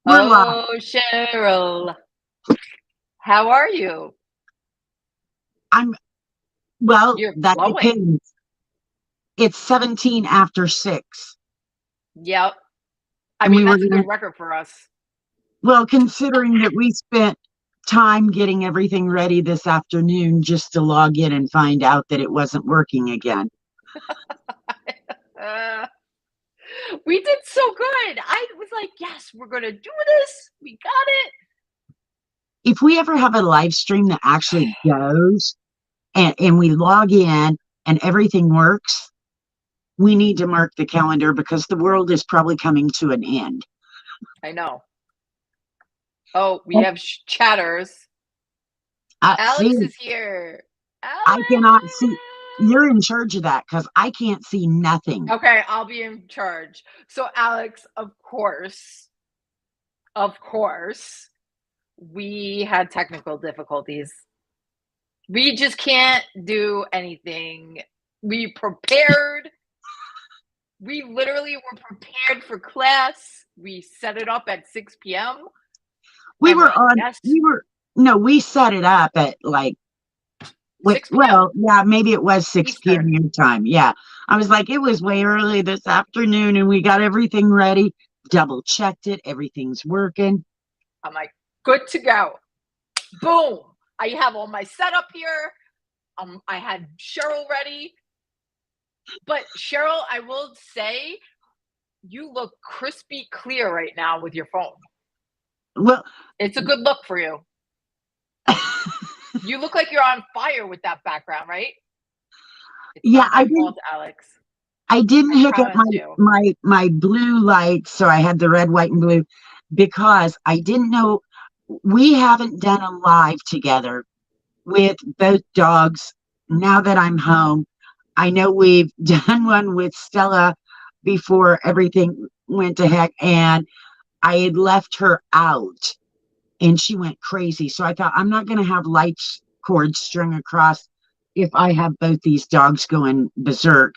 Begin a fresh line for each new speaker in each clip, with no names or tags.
We're live.
Oh, Cheryl, how are you?
I'm well,
You're
that
glowing.
depends. It's 17 after 6.
Yep. I
And
mean,
we were
that's a
gonna
good record for us.
considering that we spent time getting everything ready this afternoon just to log in and find out that it wasn't working again.
Uh, we did so good. I was like, yes, we're going to do this. We got it.
If we ever have a live stream that actually goes and we log in and everything works, we need to mark the calendar because the world is probably coming to an end.
I know. Oh, we have chatters. Alex
See,
is here.
I cannot
Alex.
see. You're in charge of that because I can't see nothing.
Okay, I'll be in charge. So, Alex, of course, we had technical difficulties. We just can't do anything. We prepared. We literally were prepared for class. We set it up at 6 p.m.
We
and we're
were
like,
on,
yes,
we were, no, we set it up at like,
6 p.m.
well, yeah, maybe it was 6 p.m.
Eastern.
your time. Yeah. I was like, it was way early this afternoon and we got everything ready, double checked it, everything's working.
I'm like, good to go. Boom. I have all my setup here. I had Cheryl ready. But Cheryl, I will say, you look crispy clear right now with your phone.
Well,
It's a good look for you. You look like you're on fire with that background, right? It's
yeah,
not my fault, Alex.
I didn't
I
hook up
promise you.
my blue lights, so I had the red, white, and blue because I didn't know we haven't done a live together with both dogs. Now that I'm home, I know we've done one with Stella before everything went to heck, and I had left her out and she went crazy. So I thought I'm not going to have lights cords strung across if I have both these dogs going berserk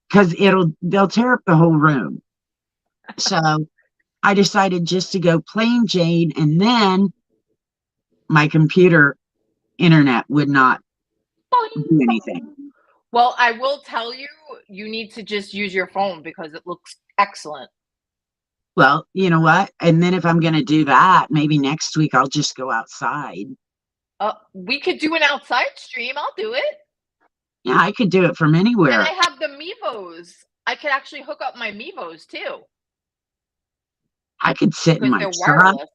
because they'll tear up the whole room. So I decided just to go plain Jane, and then my computer internet would not do anything.
Well, I will tell you, you need to just use your phone because it looks excellent.
Well, you know what? And then if I'm going to do that, maybe next week I'll just go outside.
We could do an outside stream. I'll do it.
Yeah, I could do it from
And
anywhere.
I have the Mevos. I could actually hook up my Mevos too
I could sit in
because
my
they're
truck.
wireless,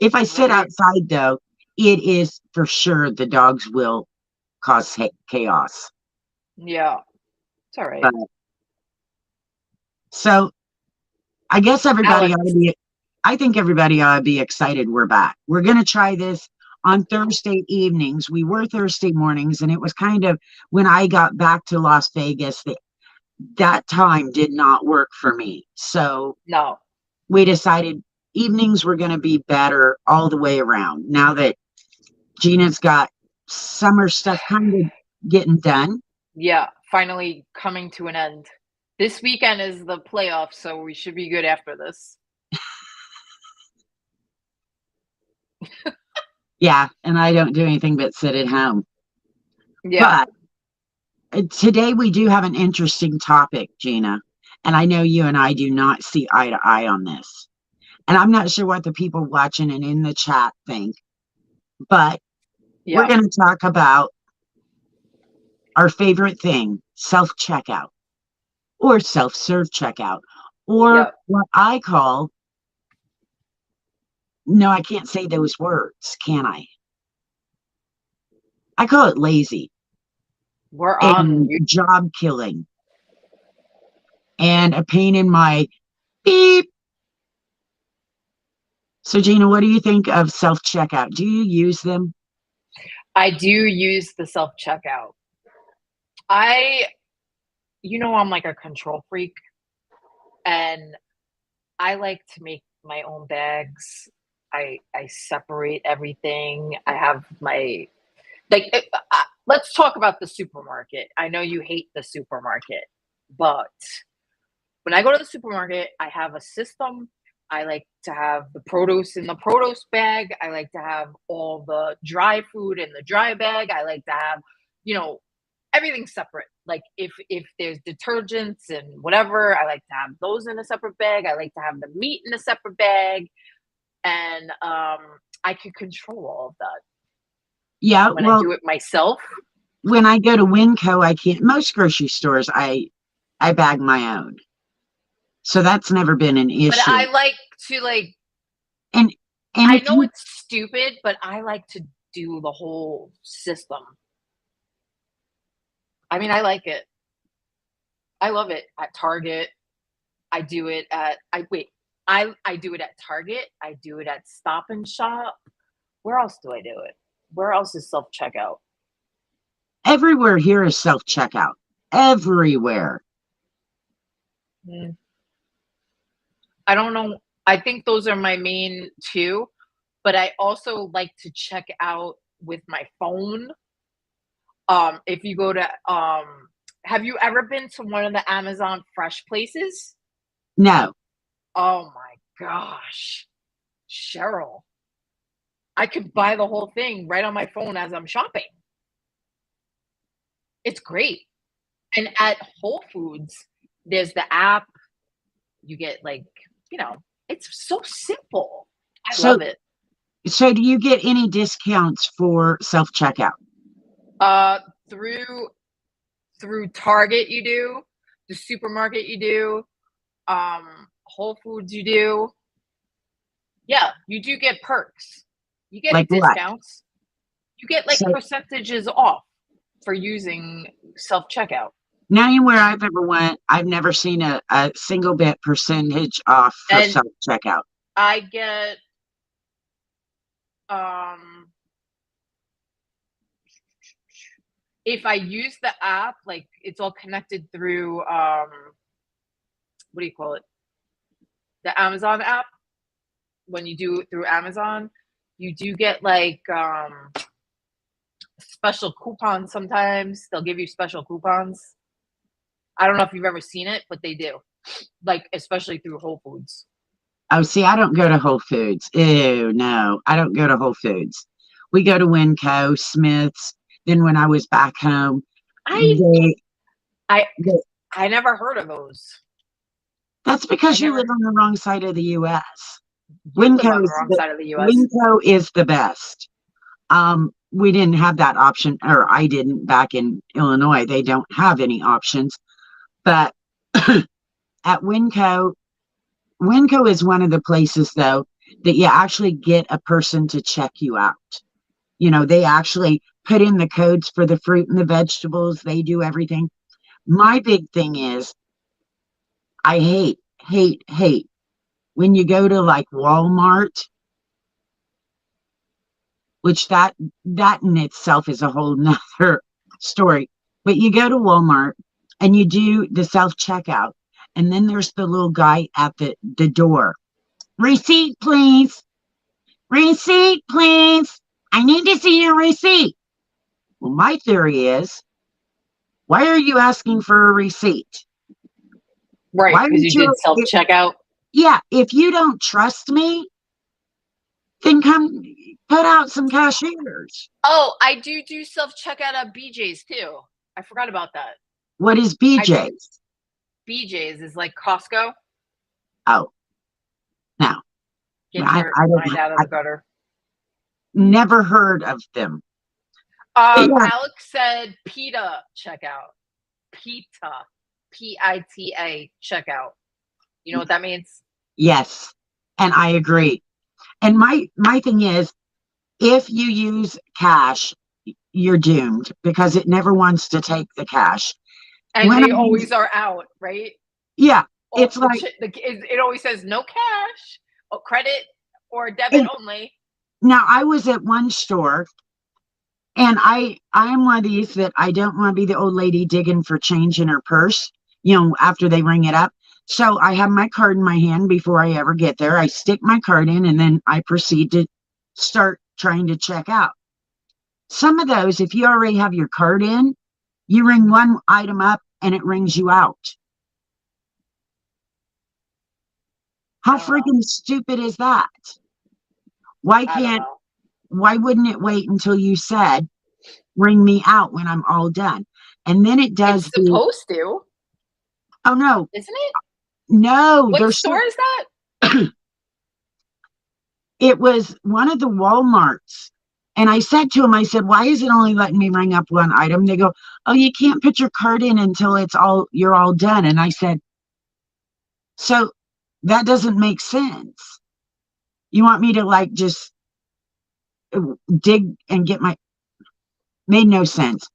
If I sit
right?
outside, though, it is for sure the dogs will cause chaos.
Yeah, it's all right.
But so I guess everybody ought to
Alex,
be, I think everybody ought to be excited we're back. We're going to try this on Thursday evenings. We were Thursday mornings, and it was kind of when I got back to Las Vegas that time did not work for me. So
no.
we decided evenings were going to be better all the way around. Now that Gina's got summer stuff kind of getting done.
Yeah, finally coming to an end. This weekend is the playoffs, so we should be good after this.
Yeah, and I don't do anything but sit at home.
Yeah.
But today we do have an interesting topic, Gina. And I know you and I do not see eye to eye on this. And I'm not sure what the people watching and in the chat think, but we're
Yeah.
going to talk about our favorite thing, self checkout or self serve checkout, or
Yep.
what I call, no, I can't say those words, can I? I call it lazy
We're on
and
you.
job killing and a pain in my beep. So, Gina, what do you think of self checkout? Do you use them?
I do use the self checkout. I, I'm like a control freak and I like to make my own bags. I separate everything. I have my let's talk about the supermarket. I know you hate the supermarket, but when I go to the supermarket, I have a system. I like to have the produce in the produce bag. I like to have all the dry food in the dry bag. I like to have, you know, everything separate. Like if there's detergents and whatever, I like to have those in a separate bag. I like to have the meat in a separate bag, and I can control all of that
Yeah,
when I
well,
do it myself.
when I go to Winco, I can't. Most grocery stores, I bag my own, so that's never been an
But
issue.
I like to like
And and
I
if
know
you
it's stupid, but I like to do the whole system. I mean, I like it. I love it at Target. I do it at I wait. I do it at Target. I do it at Stop and Shop. Where else do I do it? Where else is self checkout?
everywhere here is self checkout, everywhere.
Mm, I don't know. I think those are my main two, but I also like to check out with my phone. If you go to have you ever been to one of the Amazon Fresh places?
No,
Oh my gosh, Cheryl. I could buy the whole thing right on my phone as I'm shopping. It's great. And at Whole Foods, there's the app. You get like, you know, it's so simple. I
so
love it.
so do you get any discounts for self checkout?
Uh, through Target you do, the supermarket you do, Whole Foods you do. Yeah, you do get perks. You get
Like what?
discounts. You get like
So
percentages off for using self checkout.
now anywhere I've ever went, I've never seen a single bit percentage off for
And
self checkout.
I get um if I use the app, like it's all connected through what do you call it? The Amazon app. When you do it through Amazon, you do get like special coupons sometimes. They'll give you special coupons. I don't know if you've ever seen it, but they do. Like especially through Whole Foods.
Oh, see, I don't go to Whole Foods. Ew, no, I don't go to Whole Foods. We go to Winco, Smith's. Then when I was back home,
I
they,
I
they
I never heard of those.
that's
I
because you live
never
on the wrong side of the US.
You live on the wrong side of the US.
Winco is the best. We didn't have that option, or I didn't back in Illinois. They don't have any options. But at Winco is one of the places though that you actually get a person to check you out. You know, they actually put in the codes for the fruit and the vegetables. They do everything. My big thing is I hate when you go to like Walmart, which that in itself is a whole nother story. But you go to Walmart and you do the self checkout, and then there's the little guy at the door. Receipt, please. Receipt, please. I need to see your receipt. Well, my theory is, why are you asking for a receipt?
Right,
Why
because
aren't
you did
you?
self checkout.
Yeah, if you don't trust me, then come put out some cashiers.
Oh, I do self checkout at BJ's too. I forgot about that.
What is
I
BJ's?
BJ's is like Costco.
Oh, no,
Get your
I don't.
mind out of the gutter.
Never heard of them. Yeah,
Alex said PETA checkout. PETA. PITA checkout. You know what that means?
yes, and I agree. And my thing is, if you use cash, you're doomed because it never wants to take the cash.
And
When I
they
use,
always are out, right?
yeah,
Oh,
it's like
it always says no cash, credit or debit only.
now I was at one store and I'm one of these that I don't want to be the old lady digging for change in her purse, after they ring it up. So I have my card in my hand before I ever get there. I stick my card in and then I proceed to start trying to check out. Some of those, if you already have your card in, you ring one item up and it rings you out. How
I don't know.
freaking stupid is that? Why
I don't
can't,
know.
why wouldn't it wait until you said, ring me out when I'm all done? And then it
It's
does the,
supposed to,
oh no,
isn't it?
no,
What
there's
store is that?
it was one of the Walmarts. And I said to him, I said, why is it only letting me ring up one item? They go, oh, you can't put your card in until you're all done. And I said, so that doesn't make sense. You want me to like just dig and get my, made no sense.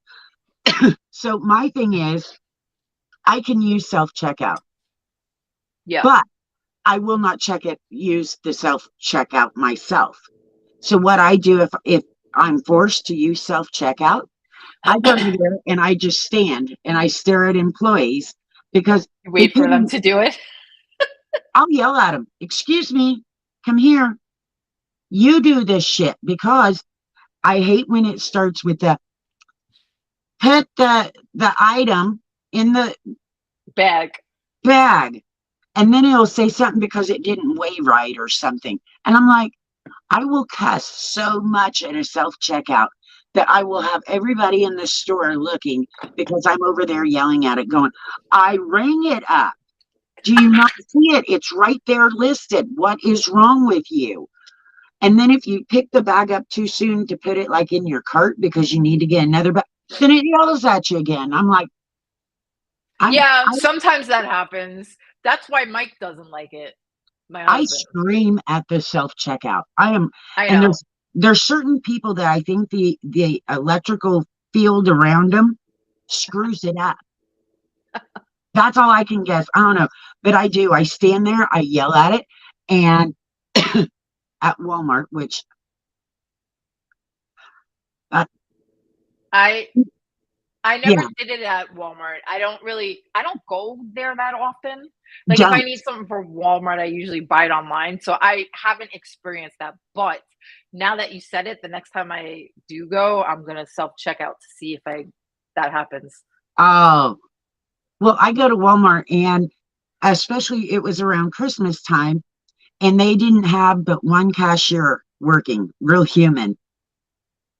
So my thing is, I can use self checkout,
Yeah.
but I will not use the self checkout myself. So what I do if I'm forced to use self checkout, I go over there and I just stand and I stare at employees because it
Wait for them
didn't,
to do it.
I'll yell at them, excuse me, come here. You do this shit because I hate when it starts with the put the item in the
Bag.
bag. And then it'll say something because it didn't weigh right or something. And I'm like, I will cuss so much at a self checkout that I will have everybody in the store looking because I'm over there yelling at it, going, I ring it up. Do you not see it? It's right there listed. What is wrong with you? And then if you pick the bag up too soon to put it like in your cart because you need to get another bag, then it yells at you again. I'm like,
Yeah,
I
sometimes that happens. That's why Mike doesn't like it. My
I
husband.
scream at the self checkout. I am,
I
and
know.
there's certain people that I think the electrical field around them screws it up. That's all I can guess. I don't know, but I do. I stand there, I yell at it, and at Walmart, which uh,
I I
yeah,
never did it at Walmart. I don't go there that often. Like if I
don't.
need something from Walmart, I usually buy it online. So I haven't experienced that. But now that you said it, the next time I do go, I'm gonna self check out to see if I that happens.
Oh, well, I go to Walmart, and especially it was around Christmas time, and they didn't have but one cashier working, real human.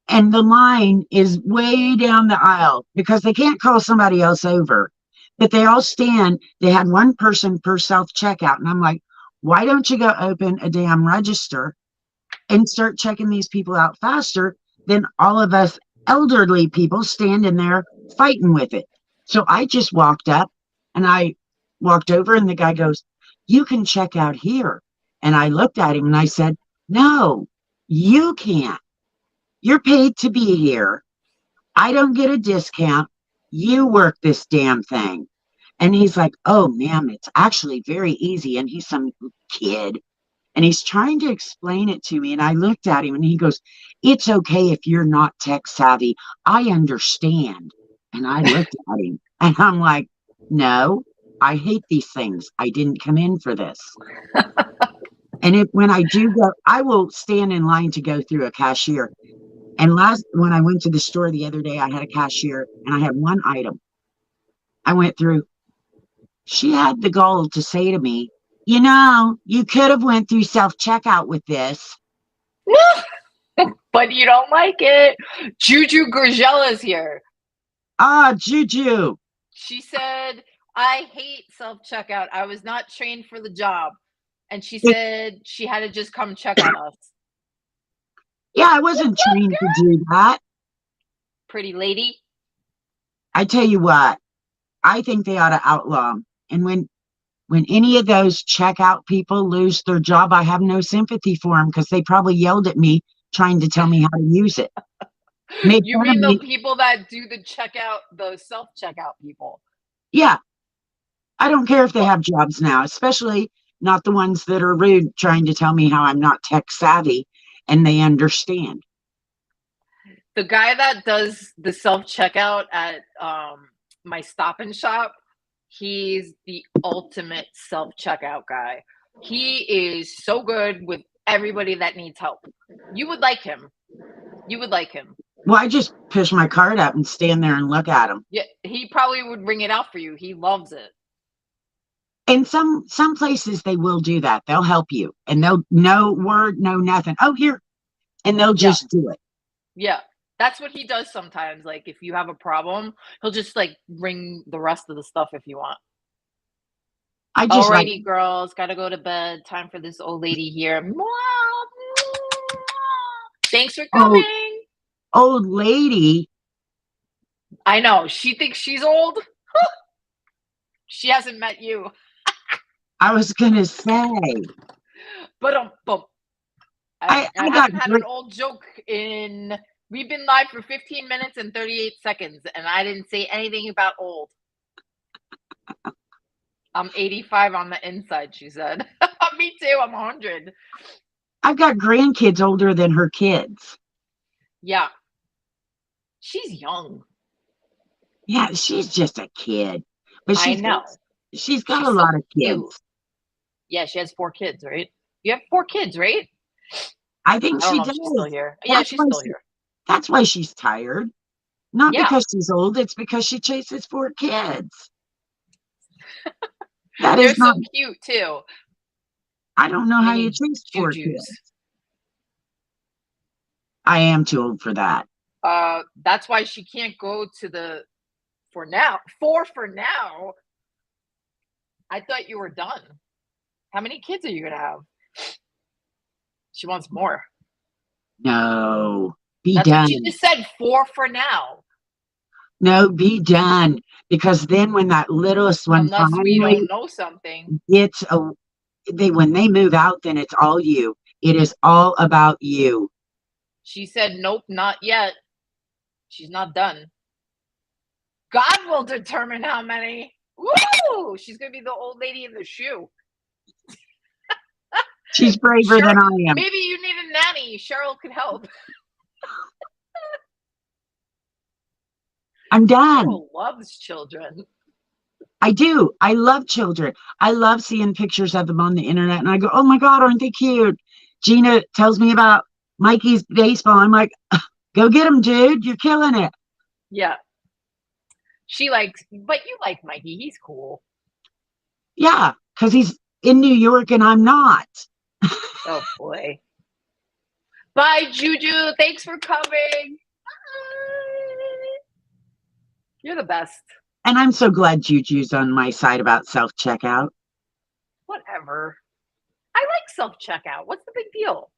And the line is way down the aisle because they can't call somebody else over. But they all stand, they had one person per self checkout. And I'm like, why don't you go open a damn register and start checking these people out faster than all of us elderly people standing there fighting with it? So I just walked up and I walked over, and the guy goes, you can check out here. And I looked at him and I said, no, you can't. You're paid to be here. I don't get a discount. You work this damn thing. And he's like, oh, ma'am, it's actually very easy. And he's some kid and he's trying to explain it to me. And I looked at him and he goes, it's okay if you're not tech savvy. I understand. And I looked at him and I'm like, no, I hate these things. I didn't come in for this. And when I do go, I will stand in line to go through a cashier. And when I went to the store the other day, I had a cashier and I had one item. I went through. She had the gall to say to me, you could have went through self checkout with this.
But you don't like it. Juju Gurgela's here.
Ah, Juju.
She said, I hate self checkout. I was not trained for the job. And she
It,
said she had to just come check on us.
yeah, I
What's
wasn't
up,
trained to
girl?
do that.
Pretty lady.
I tell you what, I think they ought to outlaw them. And when any of those checkout people lose their job, I have no sympathy for them because they probably yelled at me trying to tell me how to use it. Made
You
fun of
mean the
me.
people that do the checkout, the self checkout people?
Yeah, I don't care if they
Well,
have jobs now, especially not the ones that are rude trying to tell me how I'm not tech savvy and they understand.
the guy that does the self checkout at my Stop and Shop, he's the ultimate self checkout guy. He is so good with everybody that needs help. You would like him. You would like him.
Well, I just push my card up and stand there and look at them.
Yeah, he probably would ring it out for you. He loves it.
And some places they will do that. They'll help you, and they'll no word, no nothing. Oh, here, and they'll
Yeah,
just do it.
yeah. That's what he does sometimes. Like if you have a problem, he'll just like bring the rest of the stuff if you want.
I just like
Alrighty, girls, gotta go to bed. Time for this old lady here. Thanks for
old
coming.
old lady.
I know. She thinks she's old. She hasn't met you.
I was gonna say
But I
I got
haven't had an
great.
old joke in we've been live for 15 minutes and 38 seconds, and I didn't say anything about old. I'm 85 on the inside, she said. Me too, I'm 100.
I've got grandkids older than her kids.
Yeah, she's young.
Yeah, she's just a kid, but
I know.
she's got a
She's so
lot of
cute.
kids.
Yeah, she has 4 kids, right? You have 4 kids, right?
I think
I don't
she
know if she's still
does.
here. Yeah,
That's
she's
why
still here.
that's why she's tired. Not
Yeah.
because she's old, it's because she chases 4 kids. That
They're
is not,
so cute too.
I don't know how you
Mini
chase 4 kids.
Jujus.
I am too old for that.
That's why she can't go to the for now. For now. I thought you were done. How many kids are you gonna have? She wants more.
No, be
That's what you
done.
just said. For now.
No, be done. Because then when that littlest one
Unless we
finally
don't know something.
gets a, when they move out, then it's all you. It is all about you.
She said, nope, not yet. She's not done. God will determine how many. Woo! She's gonna be the old lady in the shoe.
She's braver
Cheryl,
than I am.
maybe you need a nanny. Cheryl could help.
I'm done.
Cheryl loves children.
I do. I love children. I love seeing pictures of them on the internet, and I go, "Oh my God, aren't they cute?" Gina tells me about Mikey's baseball. I'm like, "Go get him, dude. You're killing it."
Yeah. She likes, but you like Mikey. He's cool.
Yeah, because he's in New York and I'm not.
Oh boy. Bye, Juju. Thanks for coming. Bye. You're the best.
And I'm so glad Juju's on my side about self checkout.
Whatever. I like self checkout. What's the big deal?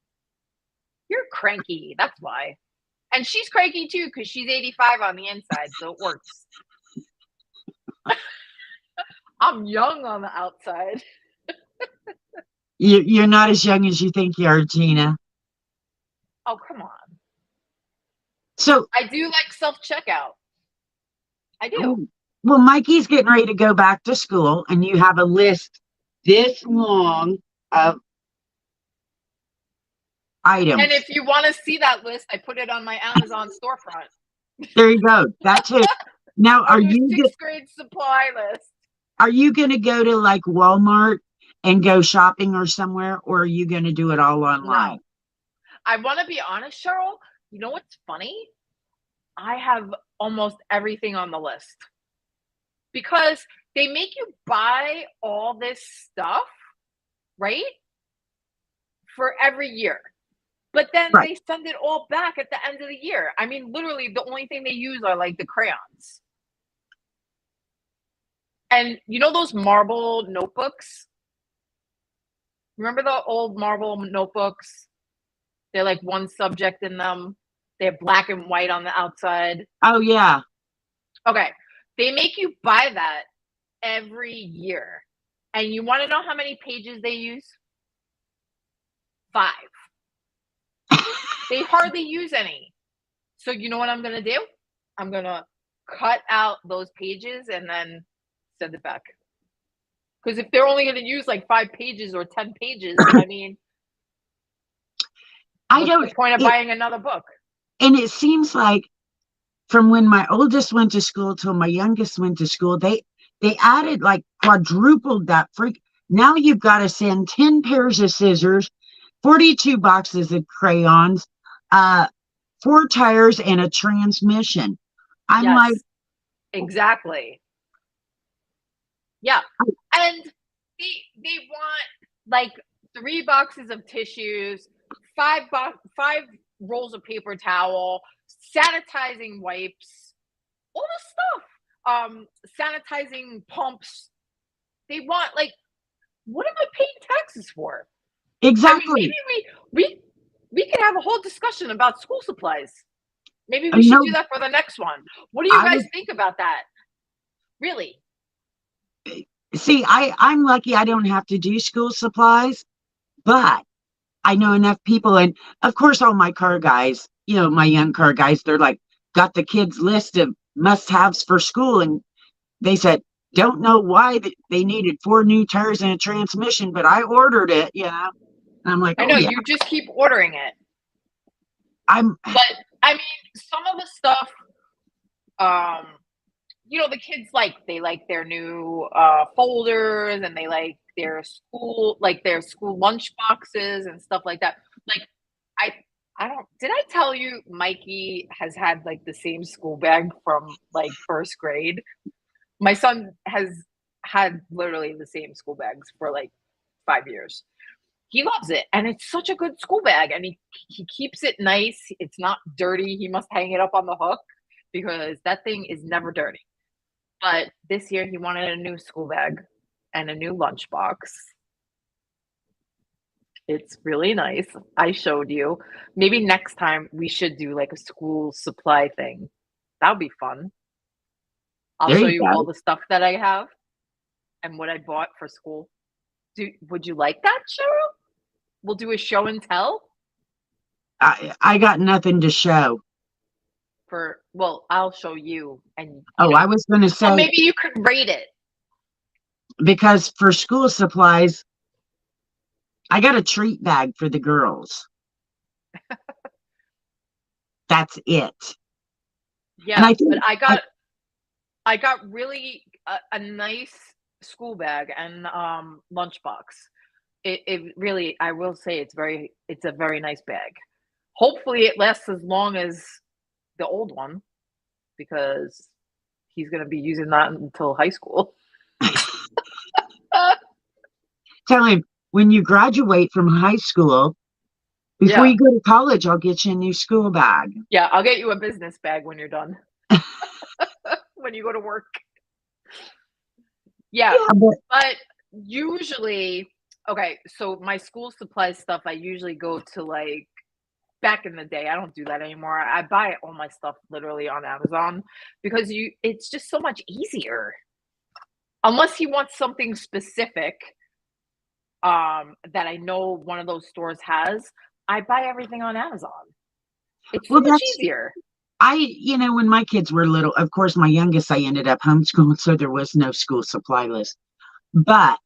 You're cranky. That's why. And she's cranky too because she's 85 on the inside, so it works. I'm young on the outside.
You're not as young as you think you are, Gina.
Oh, come on.
So,
I do like self checkout. I do.
well, Mikey's getting ready to go back to school, and you have a list this long of items.
And if you want to see that list, I put it on my Amazon storefront.
There you go. That's it. Now,
Under sixth grade supply list.
are you going to go to like Walmart and go shopping or somewhere, or are you going to do it all online?
No. I want to be honest, Cheryl. You know what's funny? I have almost everything on the list because they make you buy all this stuff, right? For every year. But then
Right.
they send it all back at the end of the year. I mean, literally, the only thing they use are like the crayons. And you know those marble notebooks? Remember the old marble notebooks? They're like one subject in them. They have black and white on the outside.
Oh, yeah.
Okay. They make you buy that every year. And you want to know how many pages they use? 5. They hardly use any. So you know what I'm going to do? I'm going to cut out those pages and then send it back. Because if they're only going to use like 5 pages or 10 pages, I mean, what's the point of buying another book?
And it seems like from when my oldest went to school till my youngest went to school, they added like quadrupled that freak. Now you've got to send 10 pairs of scissors, 42 boxes of crayons, 4 tires, and a transmission. I'm
Yes,
like,
exactly. Yeah. And they want like 3 boxes of tissues, 5 rolls of paper towel, sanitizing wipes, all this stuff. Sanitizing pumps. They want like, what am I paying taxes for? I mean, maybe
Exactly.
we we could have a whole discussion about school supplies. Maybe we
I
should
know
do that for the next one. What do you
I
guys
was
think about that? Really?
see, I'm lucky I don't have to do school supplies, but I know enough people, and of course all my car guys, my young car guys, they're like got the kids list of must-haves for school, and they said don't know why they needed 4 new tires and a transmission, but I ordered it. And I'm like,
I
oh
know
yeah,
you just keep ordering it.
I'm
But I mean, some of the stuff, um, the kids they like their new folders, and they like their school lunch boxes and stuff like that. Like I I don't did I tell you Mikey has had like the same school bag from like first grade? My son has had literally the same school bags for like 5 years. He loves it, and it's such a good school bag, and he keeps it nice. It's not dirty. He must hang it up on the hook because that thing is never dirty. But this year he wanted a new school bag and a new lunchbox. It's really nice. I showed you. Maybe next time we should do like a school supply thing. That would be fun. I'll
there
show
you
you all
go.
the stuff that I have and what I bought for school. Would you like that, Cheryl? We'll do a show and tell
I got nothing to show.
well, I'll show you, and
Oh, I was going to
or
say,
maybe you could rate it.
because for school supplies, I got a treat bag for the girls. That's it. And
Yeah,
I
but
think
I got really a nice school bag and lunchbox. It really, I will say, it's a very nice bag. Hopefully it lasts as long as the old one, because he's going to be using that until high school.
tell him when you graduate from high school, before
Yeah.
you go to college, I'll get you a new school bag.
Yeah, I'll get you a business bag when you're done. When you go to work. Yeah,
Yeah, but
but usually, okay, so my school supply stuff, I usually go to like back in the day. I don't do that anymore. I buy all my stuff literally on Amazon because it's just so much easier. Unless he wants something specific, that I know one of those stores has, I buy everything on Amazon. It's so
well,
much
that's
easier.
when my kids were little, of course, my youngest, I ended up homeschooling, so there was no school supply list. But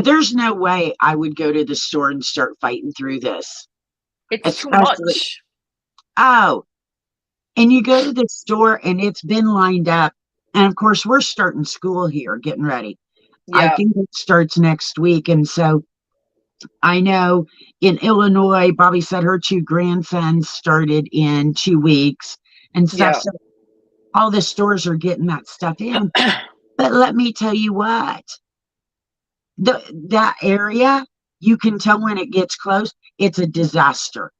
there's no way I would go to the store and start fighting through this,
It's too
especially,
much.
oh, and you go to the store and it's been lined up. And of course, we're starting school here, getting ready. I
Yeah,
think it starts next week. And so I know in Illinois, Bobby said her 2 grandsons started in 2 weeks and stuff.
yeah.
So all the stores are getting that stuff in. But let me tell you what, that area, you can tell when it gets close, it's a disaster.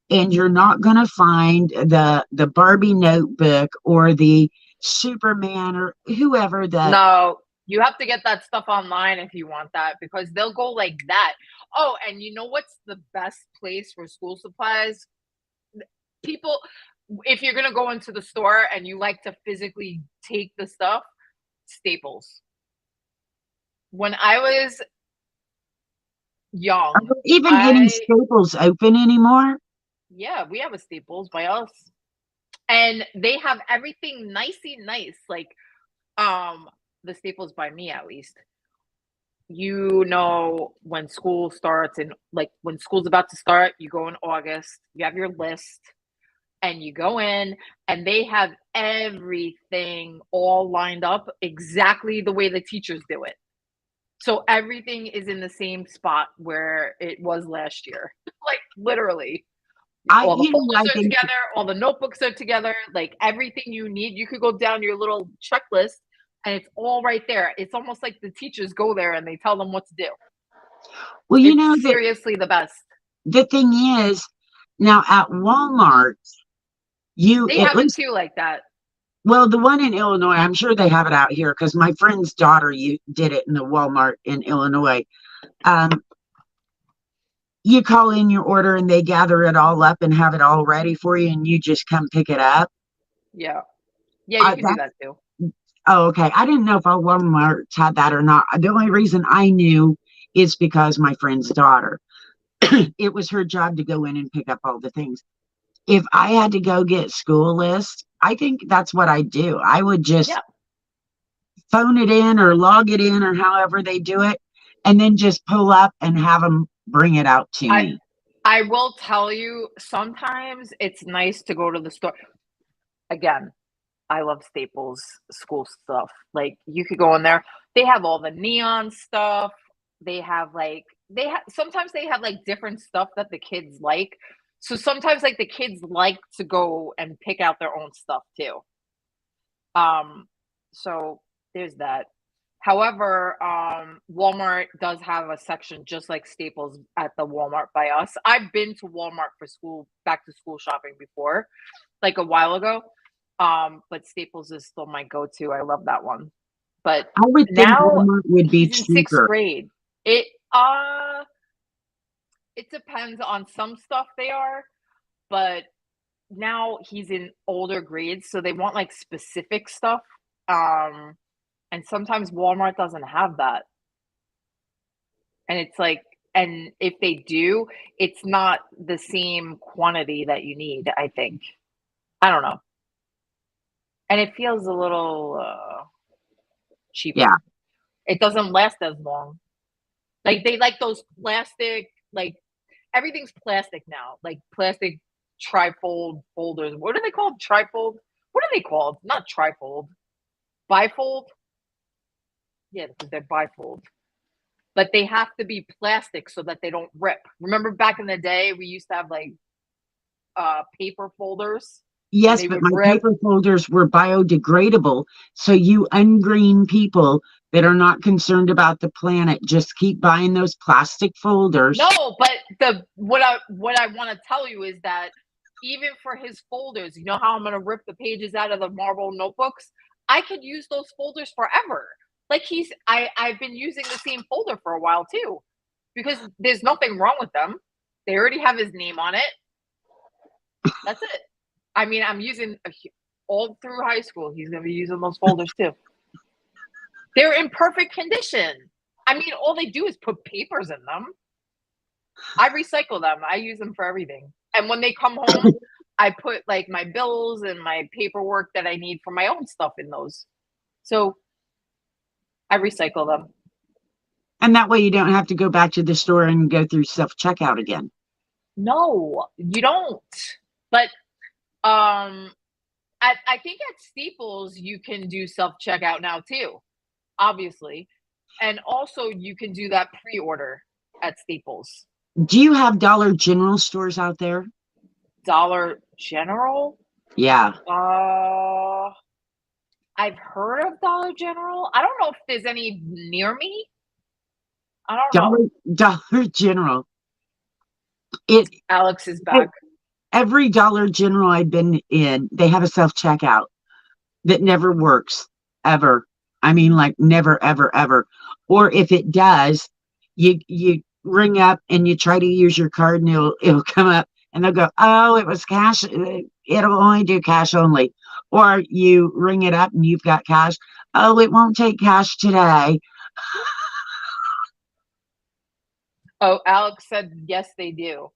And you're not going to find the Barbie notebook or the Superman or whoever the
No, you have to get that stuff online if you want that, because they'll go like that. Oh, and you know what's the best place for school supplies? People, if you're gonna go into the store and you like to physically take the stuff, Staples. When I was young,
even any
I
Staples open anymore.
yeah, we have a Staples by us, and they have everything nicey nice, like um the Staples by me at least. When school starts, and like when school's about to start, you go in August, you have your list, and you go in, and they have everything all lined up exactly the way the teachers do it. So everything is in the same spot where it was last year. Like literally. All the
I
folders are
think
together, all the notebooks are together, like everything you need. You could go down your little checklist and it's all right there. It's almost like the teachers go there and they tell them what to do.
Well, you
It's
know that
seriously the best.
the thing is, now at Walmart, you
They
at
have it
least,
too like that.
well, the one in Illinois, I'm sure they have it out here because my friend's daughter you did it in the Walmart in Illinois. Um, you call in your order and they gather it all up and have it all ready for you, and you just come pick it up.
Yeah. Yeah, you can do
That
that too.
Oh, okay. I didn't know if our Walmart had that or not. The only reason I knew is because my friend's daughter. It was her job to go in and pick up all the things. If I had to go get school list, I think that's what I do. I would just
Yeah.
phone it in or log it in or however they do it, and then just pull up and have them bring it out to
I
me.
I will tell you, sometimes it's nice to go to the store. Again, I love Staples school stuff. Like, you could go in there. They have all the neon stuff. They have, like sometimes they have, like, different stuff that the kids like. So sometimes, like, the kids like to go and pick out their own stuff too. Um, so there's that. However, Walmart does have a section just like Staples at the Walmart by us. I've been to Walmart for school back to school shopping before, like a while ago. But Staples is still my go-to. I love that one. But
I would think
now
Walmart would be
he's in 6th
cheaper.
grade. It depends on some stuff they are, but now he's in older grades, so they want like specific stuff. Um, and sometimes Walmart doesn't have that. And it's like, and if they do, it's not the same quantity that you need, I think. I don't know. And it feels a little
Yeah.
cheaper. It doesn't last as long. Like they like those plastic, like everything's plastic now, like plastic trifold folders. What are they called? Trifold? What are they called? Not trifold. Bifold? Yeah, because they're bifold. But they have to be plastic so that they don't rip. Remember back in the day, we used to have like paper folders and
Yes,
they
but
would
my
rip.
paper folders were biodegradable. So you ungreen people that are not concerned about the planet, just keep buying those plastic folders.
No, but the what I want to tell you is that even for his folders, you know how I'm gonna rip the pages out of the marble notebooks? I could use those folders forever. Like I've been using the same folder for a while too, because there's nothing wrong with them. They already have his name on it. That's it. I mean, I'm using all through high school. He's gonna be using those folders too. They're in perfect condition. I mean, all they do is put papers in them. I recycle them. I use them for everything. And when they come home, I put like my bills and my paperwork that I need for my own stuff in those. So I recycle them.
And that way you don't have to go back to the store and go through self-checkout again.
No, you don't. But I think at Staples you can do self checkout now too, obviously. And also you can do that pre-order at Staples.
Do you have Dollar General stores out there?
Dollar General?
Yeah.
Uh I've heard of Dollar General. I don't know if there's any near me. I don't
Dollar
know.
Dollar General. It,
Alex is
it
back.
every Dollar General I've been in, they have a self-checkout that never works ever. I mean, like never, ever, ever. Or if it does, you ring up and you try to use your card and it'll come up and they'll go, oh, it was cash. It'll only do cash only. Or you ring it up and you've got cash. Oh, it won't take cash today.
Oh, Alex said yes, they do.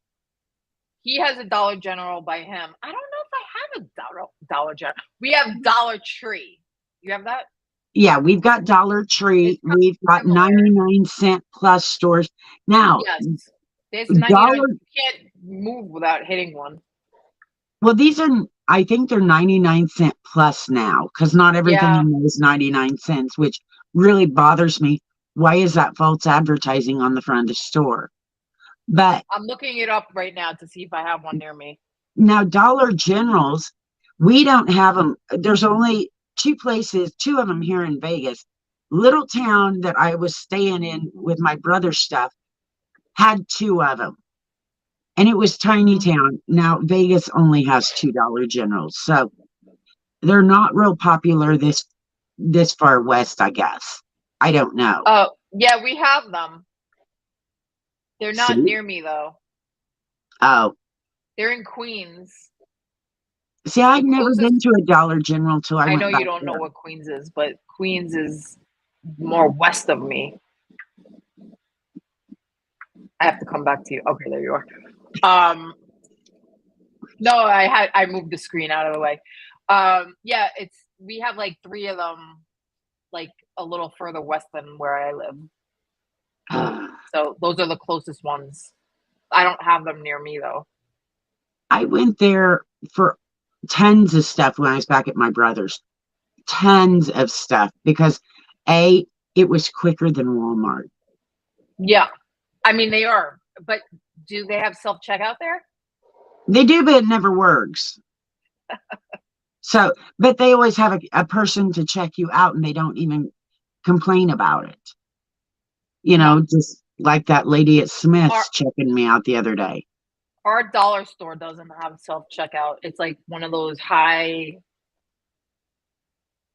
He has a Dollar General by him. I don't know if I have a Dollar General. We have Dollar Tree. You have that?
Yeah, we've got Dollar Tree.
It's
We've
probably
got
similar.
99-cent plus stores. Now,
Yes. There's 99.
Dollar,
You can't move without hitting one.
well, these are, I think they're 99-cent plus now because not everything
Yeah.
in there is 99 cents, which really bothers me. Why is that false advertising on the front of the store? But
I'm looking it up right now to see if I have one near me.
now, Dollar Generals, we don't have them. There's only two places, two of them here in Vegas. Little town that I was staying in with my brother's stuff had two of them. And it was tiny
Mhm.
town. Now Vegas only has $2 generals. So they're not real popular this far west, I guess. I don't know.
Oh, yeah, we have them. They're not
See?
near me though.
Oh,
They're in Queens.
see,
The
I'd never been
closest,
to a Dollar General till I
I know
went
you
back
don't know
there.
what Queens is, but Queens is more west of me. I have to come back to you. Okay, there you are. Um, no, I moved the screen out of the way. Yeah, it's we have like three of them, like a little further west than where I live. So those are the closest ones. I don't have them near me though.
I went there for tons of stuff when I was back at my brother's. Tons of stuff because A, it was quicker than Walmart.
Yeah, I mean they are, but do they have self checkout there?
They do, but it never works. So, but they always have a person to check you out and they don't even complain about it.
No,
Just like that lady at
our
Smith's checking me out the other day.
our dollar store doesn't have self checkout. It's like one of those high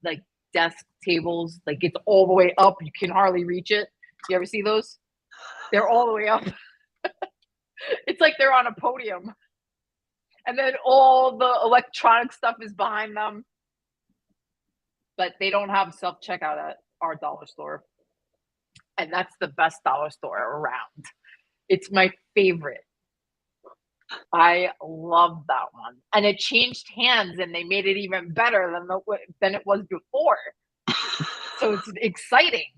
like desk tables, like it's all the way up. You can hardly reach it. You ever see those? They're all the way up. It's like they're on a podium. And then all the electronic stuff is behind them. But they don't have self checkout at our dollar store. And that's the best dollar store around. It's my favorite. I love that one. And it changed hands and they made it even better than it was before. So it's exciting.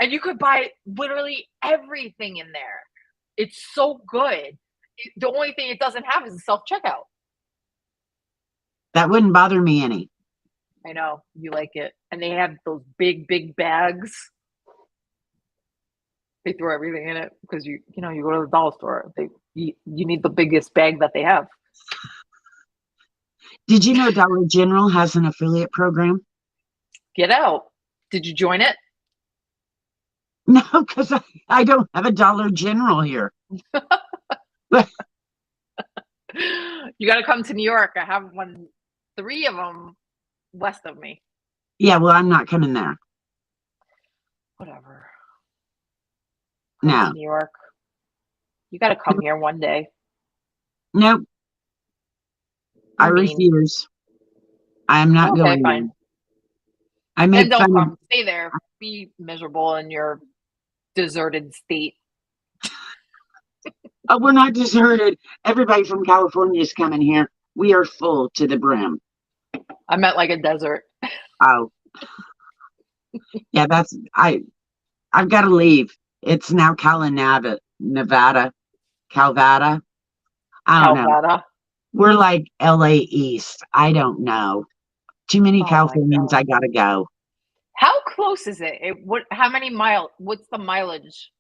And you could buy literally everything in there. It's so good. The only thing it doesn't have is a self checkout.
That wouldn't bother me any.
I know you like it, and they have those big bags. They throw everything in it because you go to the dollar store. You need the biggest bag that they have.
Did you know Dollar General has an affiliate program?
Get out! Did you join it?
No, because I don't have a Dollar General here. But
You got to come to New York. I have three of them west of me.
yeah, well, I'm not coming there.
Whatever. Come to
No,
New York. You got to come here one day.
nope, I
You're mean.
refuse. I am not
Okay,
going
fine.
there. I
Then
make
don't
fun of.
come. Stay there. Be miserable in your deserted state.
Oh, we're not deserted. Everybody from California is coming here. We are full to the brim.
I meant like a desert.
Oh, yeah, I've got to leave. It's now Nevada, Calvada. I don't know.
Calvada.
We're like LA East. I don't know. Too many
Oh my
Californians.
god.
I gotta go.
How close is it? How many what's the mileage?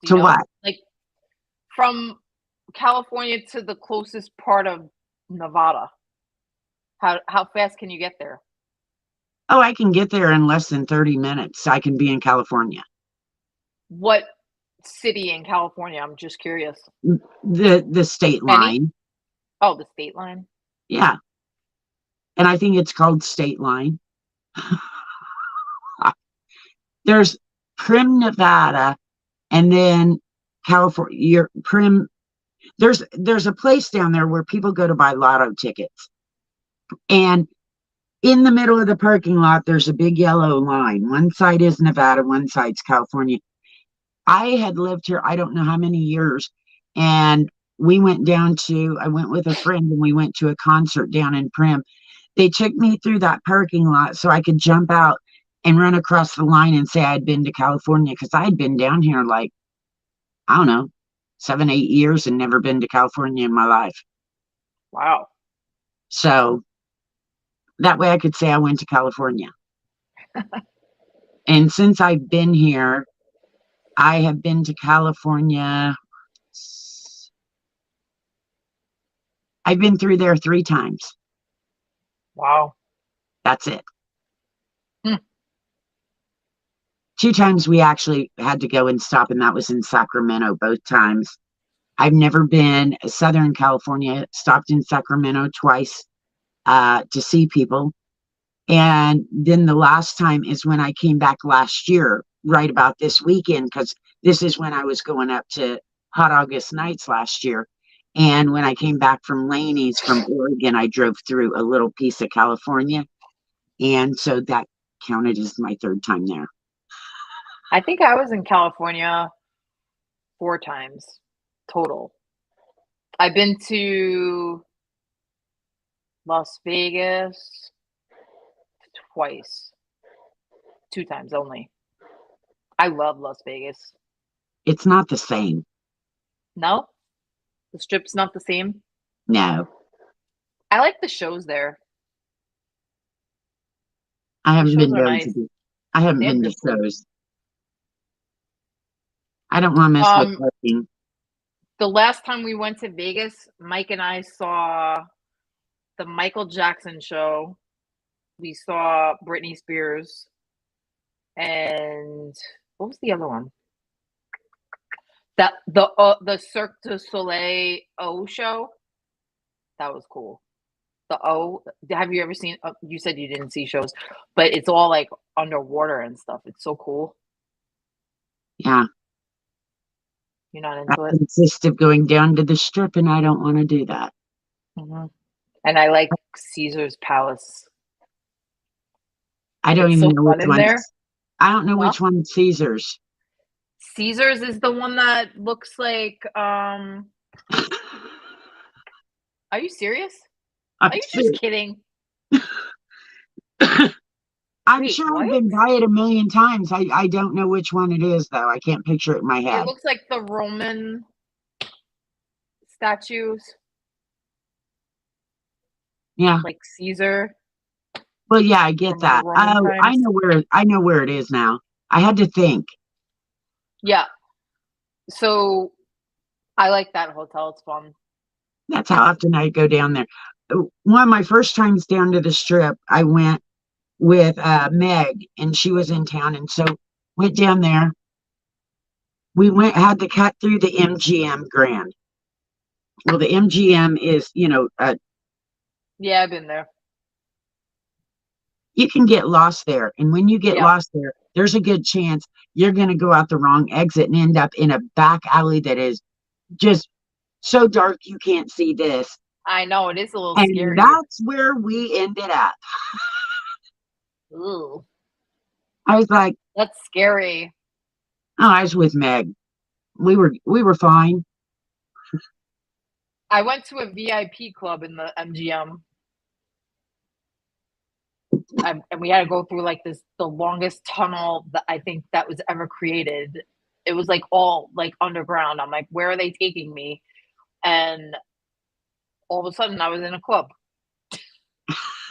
Do you
To
know?
what?
Like from California to the closest part of Nevada. How fast can you get there?
Oh, I can get there in less than 30 minutes. I can be in California.
What city in California? I'm just curious.
The state
Any?
line.
Oh, the state line.
Yeah. And I think it's called State Line. There's Prim, Nevada, and then California. Prim. There's a place down there where people go to buy lotto tickets. And in the middle of the parking lot, there's a big yellow line. One side is Nevada, one side's California. I had lived here, I don't know how many years. And I went with a friend and we went to a concert down in Prim. They took me through that parking lot so I could jump out and run across the line and say I'd been to California because I had been down here like, I don't know, 7, 8 years and never been to California in my life.
Wow.
So that way I could say I went to California. And since I've been here, I have been to California. I've been through there 3 times.
Wow.
That's it.
Hmm.
2 times we actually had to go and stop, and that was in Sacramento both times. I've never been Southern California, stopped in Sacramento twice to see people. And then the last time is when I came back last year, right about this weekend, because this is when I was going up to Hot August Nights last year. And when I came back from Laney's from Oregon, I drove through a little piece of California. And so that counted as my 3rd time there.
I think I was in California 4 times total. I've been to Las Vegas twice, 2 times only. I love Las Vegas.
It's not the same.
No? The strip's not the same?
No,
I like the shows there.
I
The
haven't
shows
been
are
going
nice.
I haven't
They have
been to
good food.
shows. I don't want to mess with parking.
The last time we went to Vegas, Mike and I saw the Michael Jackson show. We saw Britney Spears. And what was the other one? That the Cirque du Soleil O show. That was cool. The O. Have you ever seen? You said you didn't see shows, but it's all like underwater and stuff. It's so cool.
Yeah.
You're not
I
into it?
insist of going down to the strip, and I don't want to do that.
Mm-hmm. And I like Caesar's Palace.
I don't
It's
even
so
know
fun
which
in
one.
there.
I don't know
Huh?
which one's Caesar's.
Caesar's is the one that looks like. Are you serious?
I'm
Are you just
serious.
kidding?
I'm
Wait,
sure I've
what?
been by it a million times. I don't know which one it is, though. I can't picture it in my
It
head.
looks like the Roman statues,
Yeah.
like Caesar
Well, yeah, I get
from the
that.
Roman
Oh,
times.
I know where it is now. I had to think.
Yeah. So I like that hotel. It's fun.
That's how often I go down there. One of my first times down to the strip, I went with Meg, and she was in town, and so went down there. We had to cut through the MGM Grand. Well, the MGM is,
Yeah, I've been there.
you can get lost there, and when you get
Yeah,
lost there, there's a good chance you're going to go out the wrong exit and end up in a back alley that is just so dark you can't see this.
I know it is a little
And
scary.
that's where we ended up.
Ooh,
I was like,
that's scary.
oh, I was with Meg. We were fine.
I went to a VIP club in the MGM, and we had to go through like the longest tunnel that I think that was ever created. It was like all like underground. I'm like, where are they taking me? And all of a sudden, I was in a club.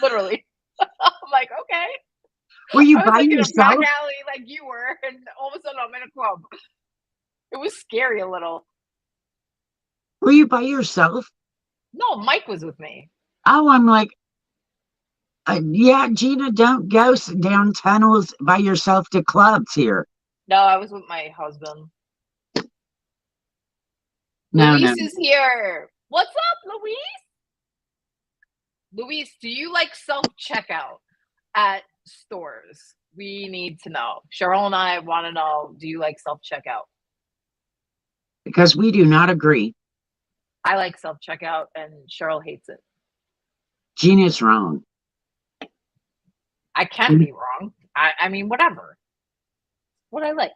Literally, I'm like, okay.
Were you
I was
by
like in a back
yourself?
alley like you were, and all of a sudden I'm in a club. It was scary a little.
Were you by yourself?
No, Mike was with me.
Oh, I'm like, yeah, Gina, don't go down tunnels by yourself to clubs here.
No, I was with my husband.
No, no.
Luis is here. What's up, Luis? Luis, do you like self-checkout at stores? We need to know. Sheryl and I want to know, do you like self-checkout?
Because we do not agree.
I like self-checkout, and Sheryl hates it.
Gina's wrong.
I can be wrong. I mean, whatever. What I like.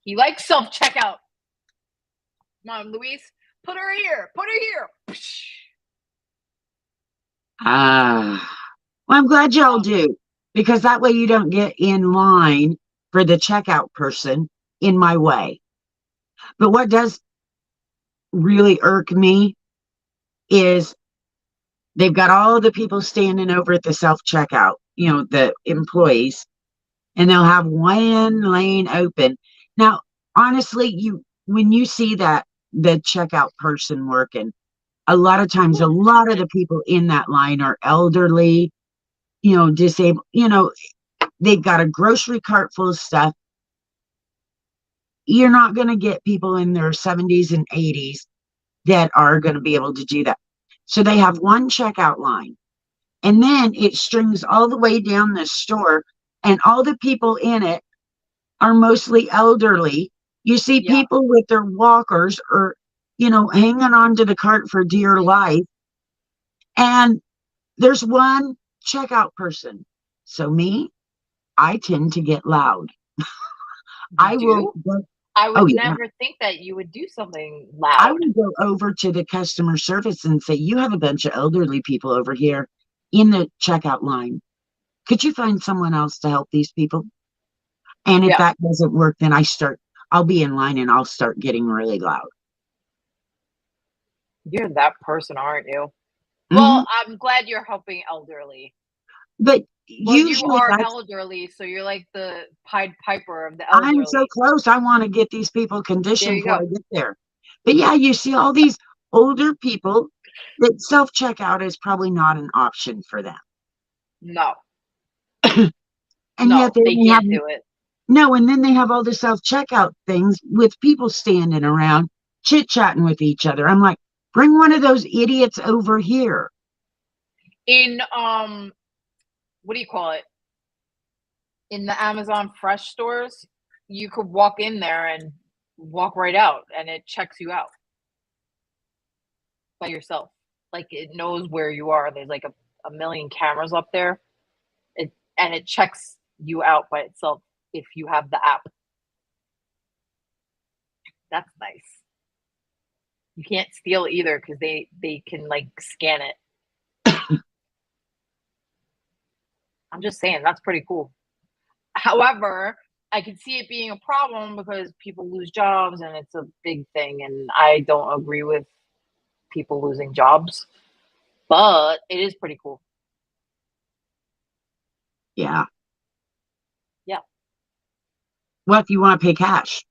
He likes self-checkout. Come on, Luis. Put her here. Put her here.
Well, I'm glad y'all do, because that way you don't get in line for the checkout person in my way. But what does really irk me is they've got all the people standing over at the self-checkout, the employees, and they'll have one lane open. Now, honestly, when you see the checkout person working, a lot of times, a lot of the people in that line are elderly disabled, they've got a grocery cart full of stuff. You're not going to get people in their 70s and 80s that are going to be able to do that. So they have one checkout line, and then it strings all the way down the store, and all the people in it are mostly elderly. You see
Yeah.
people with their walkers or, hanging onto the cart for dear life. And there's one checkout person. So I tend to get loud.
You
I will
do?
go,
I
oh
would
yeah.
never think that you would do something
I
loud.
would go over to the customer service and say, you have a bunch of elderly people over here in the checkout line. Could you find someone else to help these people? And if
Yeah.
that doesn't work, then I'll be in line and I'll start getting really loud.
You're that person, aren't you?
Hmm.
Well, I'm glad you're helping elderly.
But
Well, you
usually
are elderly, so you're like the Pied Piper of the
I'm so
elderly.
close. I want to get these people
There
conditioned
you
before
go.
I get there. But yeah, you see all these older people that self checkout is probably not an option for them.
No,
And yet
no,
they
they
only have
can't do it.
no, and then they have all the self checkout things with people standing around chit chatting with each other. I'm like, bring one of those idiots over here.
In what do you call it? In the Amazon Fresh stores, you could walk in there and walk right out, and it checks you out by yourself. Like it knows where you are. There's like a million cameras up there. It checks you out by itself if you have the app. That's nice. You can't steal either because they can like scan it. I'm just saying that's pretty cool. However, I can see it being a problem because people lose jobs and it's a big thing, and I don't agree with people losing jobs, but it is pretty cool.
Yeah.
Yeah.
What if you want to pay cash?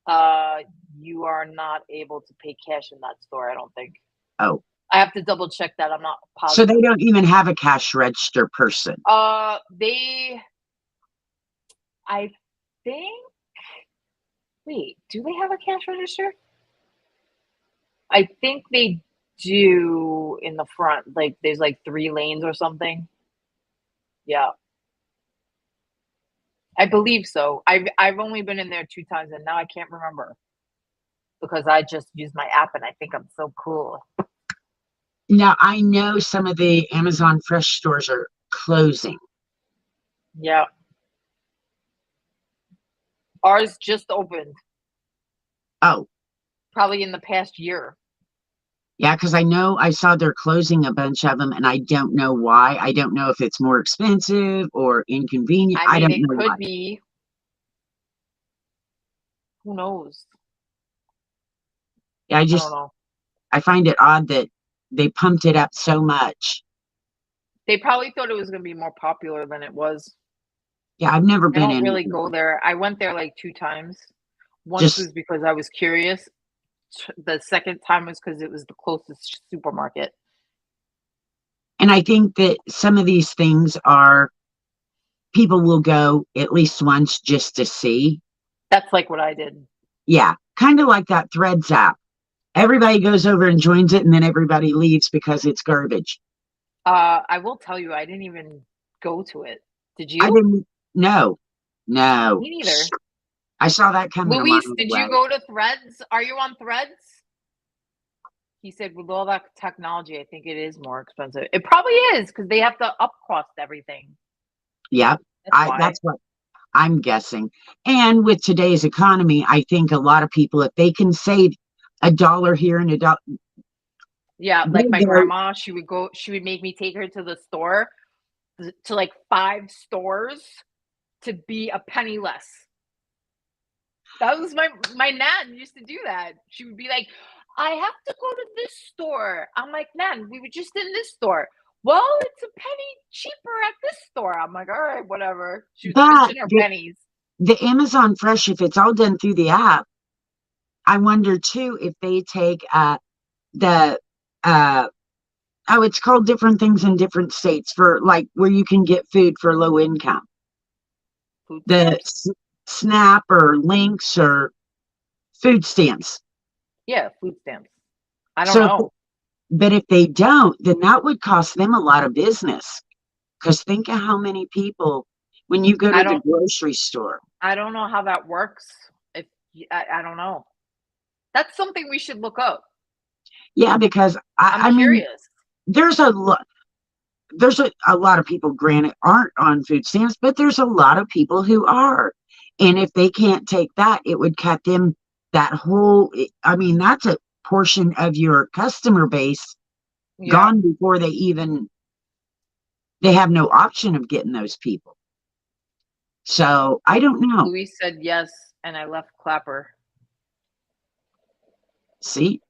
Uh, you are not able to pay cash in that store, I don't think.
Oh,
I have to double check that. I'm not
so they
positive.
don't even have a cash register person.
I think. Wait, do they have a cash register? I think they do in the front. Like there's like 3 lanes or something. Yeah, I believe so. I've only been in there 2 times, and now I can't remember because I just use my app and I think I'm so cool.
Now, I know some of the Amazon Fresh stores are closing.
Yeah, ours just opened
Oh,
probably in the past year.
yeah, because I know I saw they're closing a bunch of them, and I don't know why. I don't know if it's more expensive or inconvenient.
I
I
mean,
don't
it
know why.
could be. Who knows?
Yeah,
I don't know.
I find it odd that they pumped it up so much.
They probably thought it was going to be more popular than it was.
Yeah, I've never
I
been
don't
in
really
one.
go there. I went there like 2 times. Once
Just,
was because I was curious. The second time was because it was the closest supermarket.
and I think that some of these things are people will go at least once just to see.
That's like what I did.
Yeah, kind of like that Threads app. Everybody goes over and joins it, and then everybody leaves because it's garbage.
I will tell you, I didn't even go to it. Did
I
you?
didn't, no, no.
Me neither.
I saw that coming a mile
Luis, did you
away.
go to Threads? Are you on Threads? He said, with all that technology, I think it is more expensive. It probably is because they have to up cost everything.
Yep,
That's why.
that's what I'm guessing. And with today's economy, I think a lot of people, if they can save a dollar here and a dollar,
Yeah, like
they
my
go.
grandma, she would make me take her to the store, to like 5 stores to be a penny less. That was my nan used to do that. She would be like, I have to go to this store. I'm like, Nan, we were just in this store. Well, it's a penny cheaper at this store. I'm like, all right, whatever. She was
But
pinching her pennies.
the Amazon Fresh, if it's all done through the app, I wonder too if they take the uh Oh, it's called different things in different states for like where you can get food for low income.
Food
The
stamps?
SNAP or links or food stamps.
Yeah, food stamps. I don't
So,
know.
but if they don't, then that would cost them a lot of business. Because think of how many people when you go
I
to the
don't
grocery store.
I don't know how that works. If I don't know. That's something we should look up.
Yeah, because
I'm
I mean,
curious.
there's a lot. There's a lot of people, granted, aren't on food stamps, but there's a lot of people who are. And if they can't take that, it would cut them that whole, I mean, that's a portion of your customer base
Yeah.
gone before they have no option of getting those people. So I don't know.
Luis said yes, and I left Clapper.
See,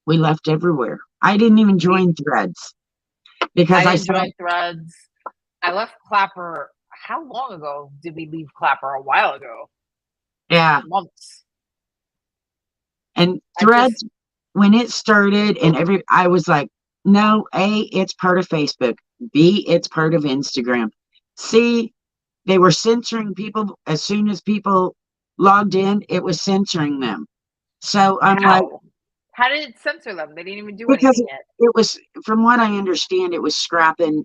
we left everywhere. I didn't even
We
join Threads
I
because I
didn't
saw,
join Threads. I left Clapper. How long ago did we leave Clapper? A while ago.
yeah,
Months.
and
I just
Threads when it started and I was like, no, A, it's part of Facebook. B, it's part of Instagram. C, they were censoring people as soon as people logged in, it was censoring them. So I'm like,
how? How did it censor them? They didn't even do
because
anything yet.
it was, from what I understand, it was scraping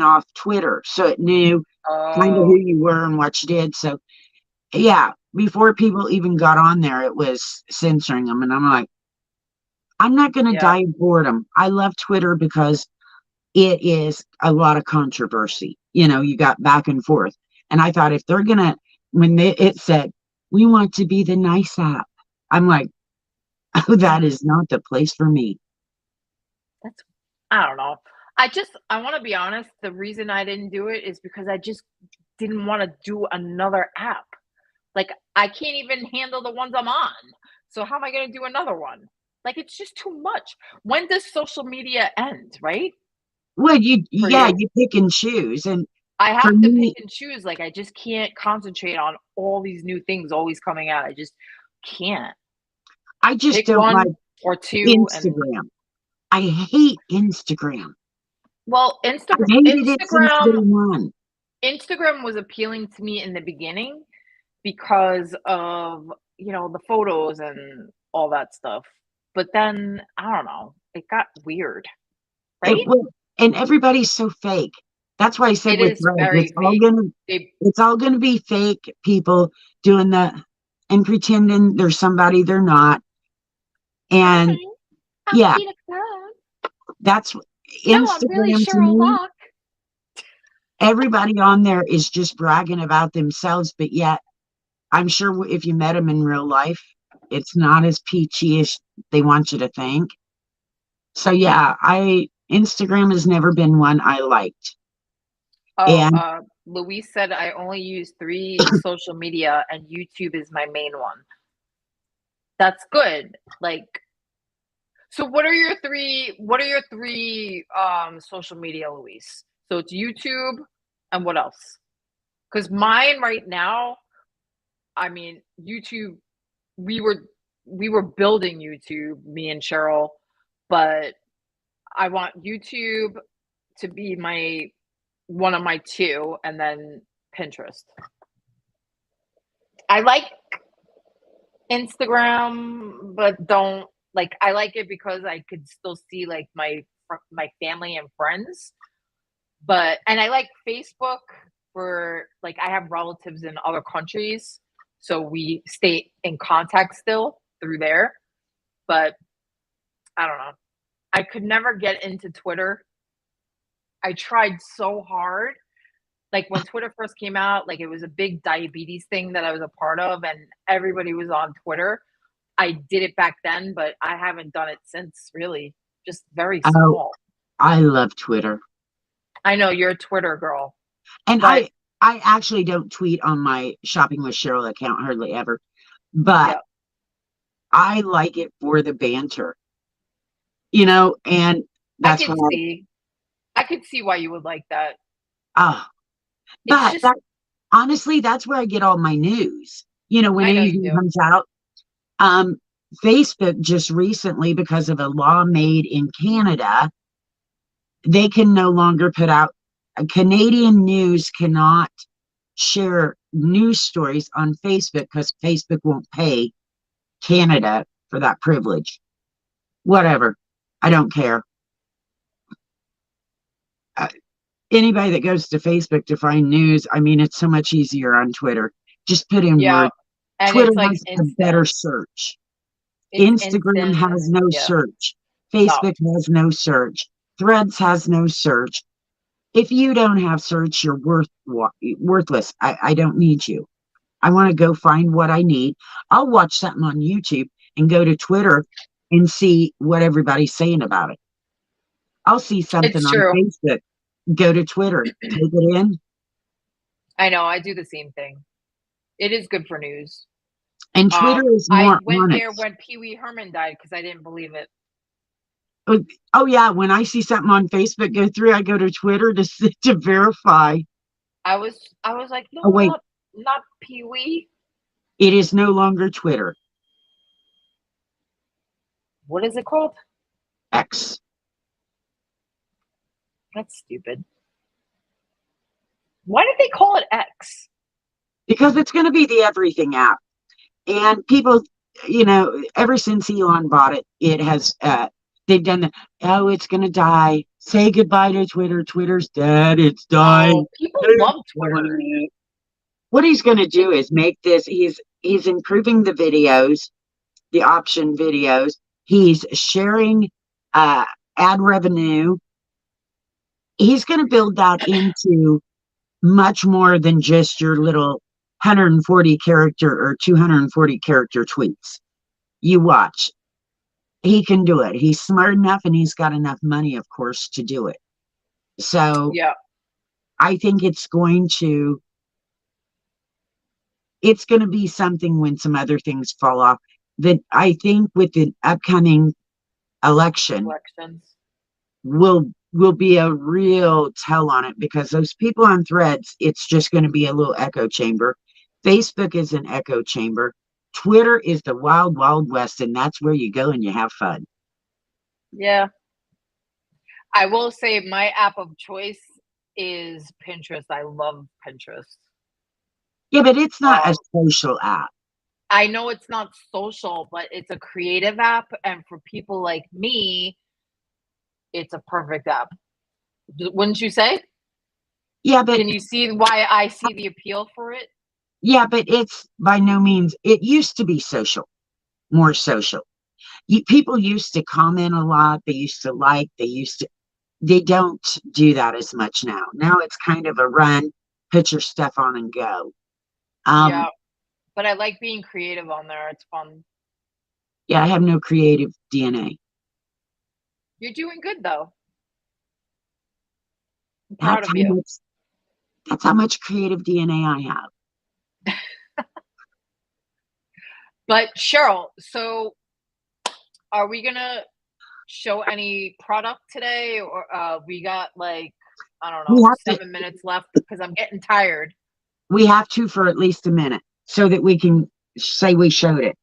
off Twitter. So it knew kind of who
Oh,
you were and what you did. So yeah, before people even got on there, it was censoring them. And I'm like, I'm not going to
yeah.
die of boredom. I love Twitter because it is a lot of controversy. You got back and forth. And I thought if they're going to, it said, we want to be the nice app, I'm like, oh, that
Mm,
is not the place for me.
that's I don't know. I want to be honest. The reason I didn't do it is because I just didn't want to do another app. Like I can't even handle the ones I'm on. So how am I going to do another one? Like it's just too much. When does social media end, right?
Well,
For
yeah,
you?
you pick and choose. And
I
for
have to pick
me,
and choose. Like I just can't concentrate on all these new things always coming out. I just can't.
I just
Pick
don't like
one or two and
Instagram. I hate Instagram.
well,
I've hated it since day one.
Instagram was appealing to me in the beginning because of, the photos and all that stuff. But then I don't know, it got weird,
It
right?
will, and everybody's so fake. That's why I said
It
with
is
Threads,
very fake. They
it's all gonna be fake people doing and pretending they're somebody they're not. And
Hi, I'm
yeah,
Gina Carone.
that's
No, I'm really
Instagram to
Cheryl
me.
Lock.
Everybody on there is just bragging about themselves, but yet I'm sure if you met them in real life, it's not as peachy as they want you to think. So yeah, I Instagram has never been one I liked.
Oh,
And
Luis said I only use 3 social media and YouTube is my main one. That's good. Like, so what are your three social media, Luis? So it's YouTube and what else? Because mine right now, I mean, YouTube, we were we were building YouTube, me and Cheryl, but I want YouTube to be my one of my two, and then Pinterest. I like Instagram, but don't like. I like it because I could still see like my family and friends. But and I like Facebook for like I have relatives in other countries, so we stay in contact still through there. But I don't know. I could never get into Twitter. I tried so hard. Like when Twitter first came out, like it was a big diabetes thing that I was a part of, and everybody was on Twitter. I did it back then, but I haven't done it since really. Just very
oh,
small.
I love Twitter.
I know you're a Twitter girl,
And
but
I actually don't tweet on my Shopping with Cheryl account hardly ever, but
yeah,
I like it for the banter, and
I
that's why
could see. I could see why you would like that.
oh,
It's
but
just
that honestly, that's where I get all my news. When
I know you
anything
do.
comes out. Um, Facebook just recently, because of a law made in Canada, they can no longer put out Canadian news cannot share news stories on Facebook because Facebook won't pay Canada for that privilege. Whatever. I don't care. Uh, Anybody that goes to Facebook to find news, I mean, it's so much easier on Twitter. Just put in
Yeah.
words.
And
Twitter
it's like
has a better
instant.
search.
It's
Instagram
instant
has
and
no
yeah.
search.
No.
Facebook has no search. Threads has no search. If you don't have search, you're worthless. I don't need you. I want to go find what I need. I'll watch something on YouTube and go to Twitter and see what everybody's saying about it. I'll see something
It's
on
true.
Facebook, go to Twitter, take it in.
I know, I do the same thing. It is good for news.
And Twitter is
I
more
went there
honest.
when Pee Wee Herman died because I didn't believe it.
Oh yeah, when I see something on Facebook go through, I go to Twitter to verify.
I was like,
Oh
no,
wait,
not Pee Wee.
it is no longer Twitter.
What is it called?
X.
That's stupid. Why did they call it X?
Because it's going to be the everything app. And people, ever since Elon bought it, it has, they've done the, oh, it's going to die. Say goodbye to Twitter. Twitter's dead. It's
No,
dying.
people
It's
love Twitter.
dying. What he's going to
It,
do is make this, he's improving the videos, the option videos. He's sharing ad revenue. He's going to build that into much more than just your little 140 character or 240 character tweets. You watch. He can do it. He's smart enough and he's got enough money, of course, to do it. So
yeah,
I think it's going to be something when some other things fall off. That I think with the upcoming election
elections.
will be a real tell on it, because those people on Threads, it's just going to be a little echo chamber. Facebook is an echo chamber. Twitter is the wild, wild west, and that's where you go and you have fun.
Yeah. I will say my app of choice is Pinterest. I love Pinterest.
Yeah, but it's not a
Um,
social app.
I know it's not social, but it's a creative app, and for people like me, it's a perfect app. Wouldn't you say?
Yeah, but
Can you see why I see the appeal for it?
yeah, but it's by no means. It used to be social, more social. People used to comment a lot. They used to like. They don't do that as much now. Now it's kind of a run, put your stuff on and go.
Yeah,
Um,
but I like being creative on there. It's fun.
yeah, I have no creative DNA.
You're doing good though. I'm proud
That's
of
how
you.
much. That's how much creative DNA I have.
But Cheryl, so are we gonna show any product today, or we got like I don't
We
know
have to.
7 minutes left because I'm getting tired.
We have to for at least a minute so that we can say we showed it.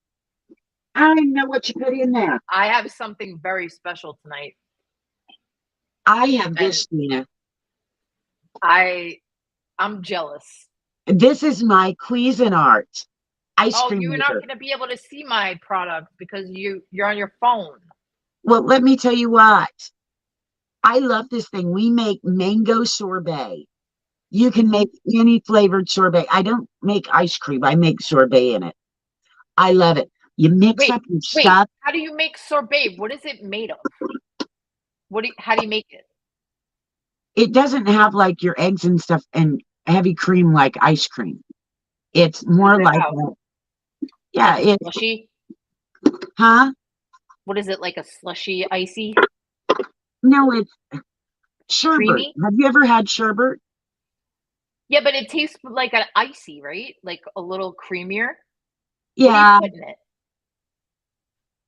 I don't even know what you put in there.
I have something very special tonight,
I have
and
this, Gina.
I I'm jealous.
This is my Cuisinart ice
Oh,
cream
you're not
maker.
gonna be able to see my product because you're on your phone.
Well, let me tell you what. I love this thing. We make mango sorbet. You can
Hmm.
make any flavored sorbet. I don't make ice cream. I make sorbet in it. I love it. You mix
Wait,
up your
wait.
stuff.
How do you make sorbet? What is it made of? How do you make it?
It doesn't have like your eggs and stuff and heavy cream like ice cream. It's
What does
more
it
like
have? Like
yeah,
a
it's
slushy?
huh?
What is it, like a slushy, icy,
No, it's sherbet.
creamy?
Have you ever had sherbet?
Yeah, but it tastes like an icy, right? Like a little creamier. What do you
Yeah,
put in it?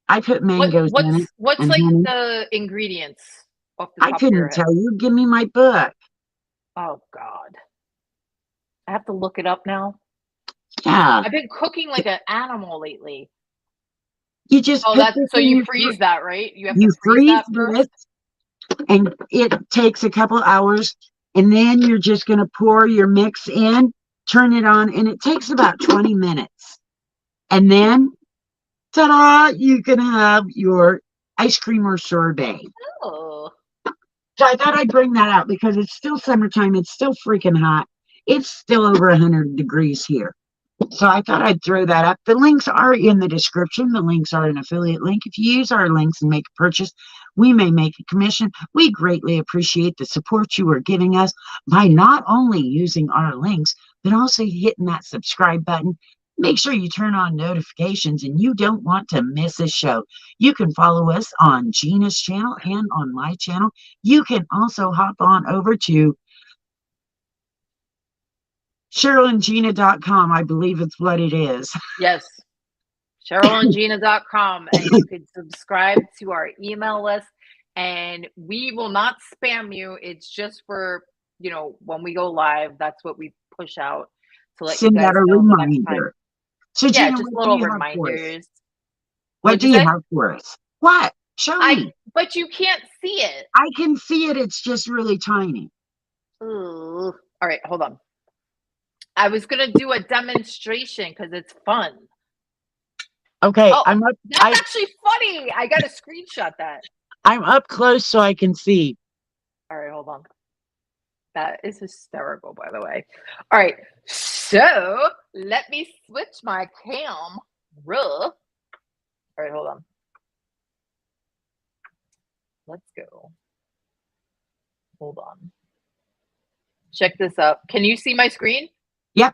I put mangoes in it
What's
and
like
honey.
the ingredients off the
I
top of your
couldn't
head?
tell you. Give me my book.
Oh God. I have to look it up now.
Yeah,
I've been cooking like an animal lately.
You just
Oh,
put
that's
this
so
in
you
your,
freeze that, right? You have to
you
freeze
freeze
that
this,
first.
and it takes a couple hours, and then you're just going to pour your mix in, turn it on, and it takes about 20 minutes. And then, ta-da, you can have your ice cream or sorbet.
Oh,
So I thought I'd bring that out because it's still summertime. It's still freaking hot. It's still over 100 degrees here. So I thought I'd throw that up. The links are in the description. The links are an affiliate link. If you use our links and make a purchase, we may make a commission. We greatly appreciate the support you are giving us by not only using our links, but also hitting that subscribe button. Make sure you turn on notifications and you don't want to miss a show. You can follow us on Gina's channel and on my channel. You can also hop on over to SherylandGina.com, I believe it's what it is.
yes. SherylandGina.com, and you can subscribe to our email list, and we will not spam you. It's just for, when we go live, that's what we push out to let you
Send out
guys
a
know the next time.
reminder. So,
Yeah,
Gina,
just
what do
little
you have for us?
reminders.
What
What'd
do
you
you
say?
have for us? What? Show me.
But you can't see it.
I can see it. It's just really tiny.
Ooh. All right, hold on. I was gonna do a demonstration because it's fun.
Okay,
Oh,
I'm up.
that's actually funny. I got to screenshot that.
I'm up close so I can see.
All right, hold on. That is hysterical, by the way. All right, so let me switch my camera. All right, hold on. Let's go. Hold on. Check this out. Can you see my screen?
Yep.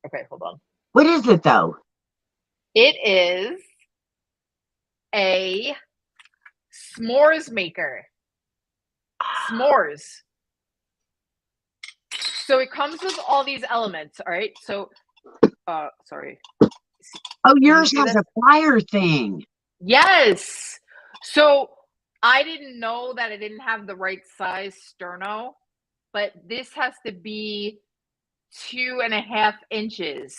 Okay, hold on.
What is it though?
It is a s'mores maker. S'mores. So it comes with all these elements, all right? So, sorry.
Oh,
Can you
yours
see
has
this?
a fire thing.
Yes. So I didn't know that I didn't have the right size sterno, but this has to be 2.5 inches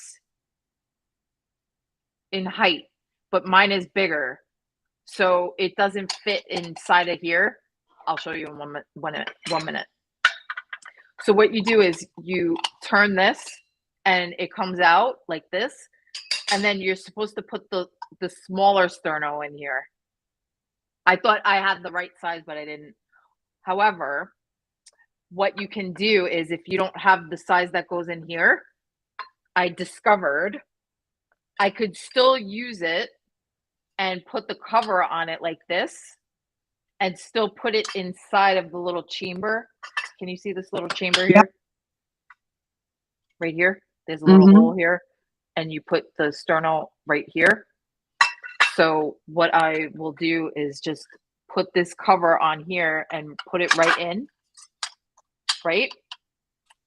in height, but mine is bigger. So it doesn't fit inside of here. I'll show you in 1 minute. So what you do is you turn this and it comes out like this. And then you're supposed to put the smaller sterno in here. I thought I had the right size, but I didn't. However, what you can do is if you don't have the size that goes in here, I discovered I could still use it and put the cover on it like this and still put it inside of the little chamber. Can you see this little chamber here?
Yep.
Right here. There's a little
Mm-hmm.
hole here. And you put the sterno right here. So what I will do is just put this cover on here and put it right in, right?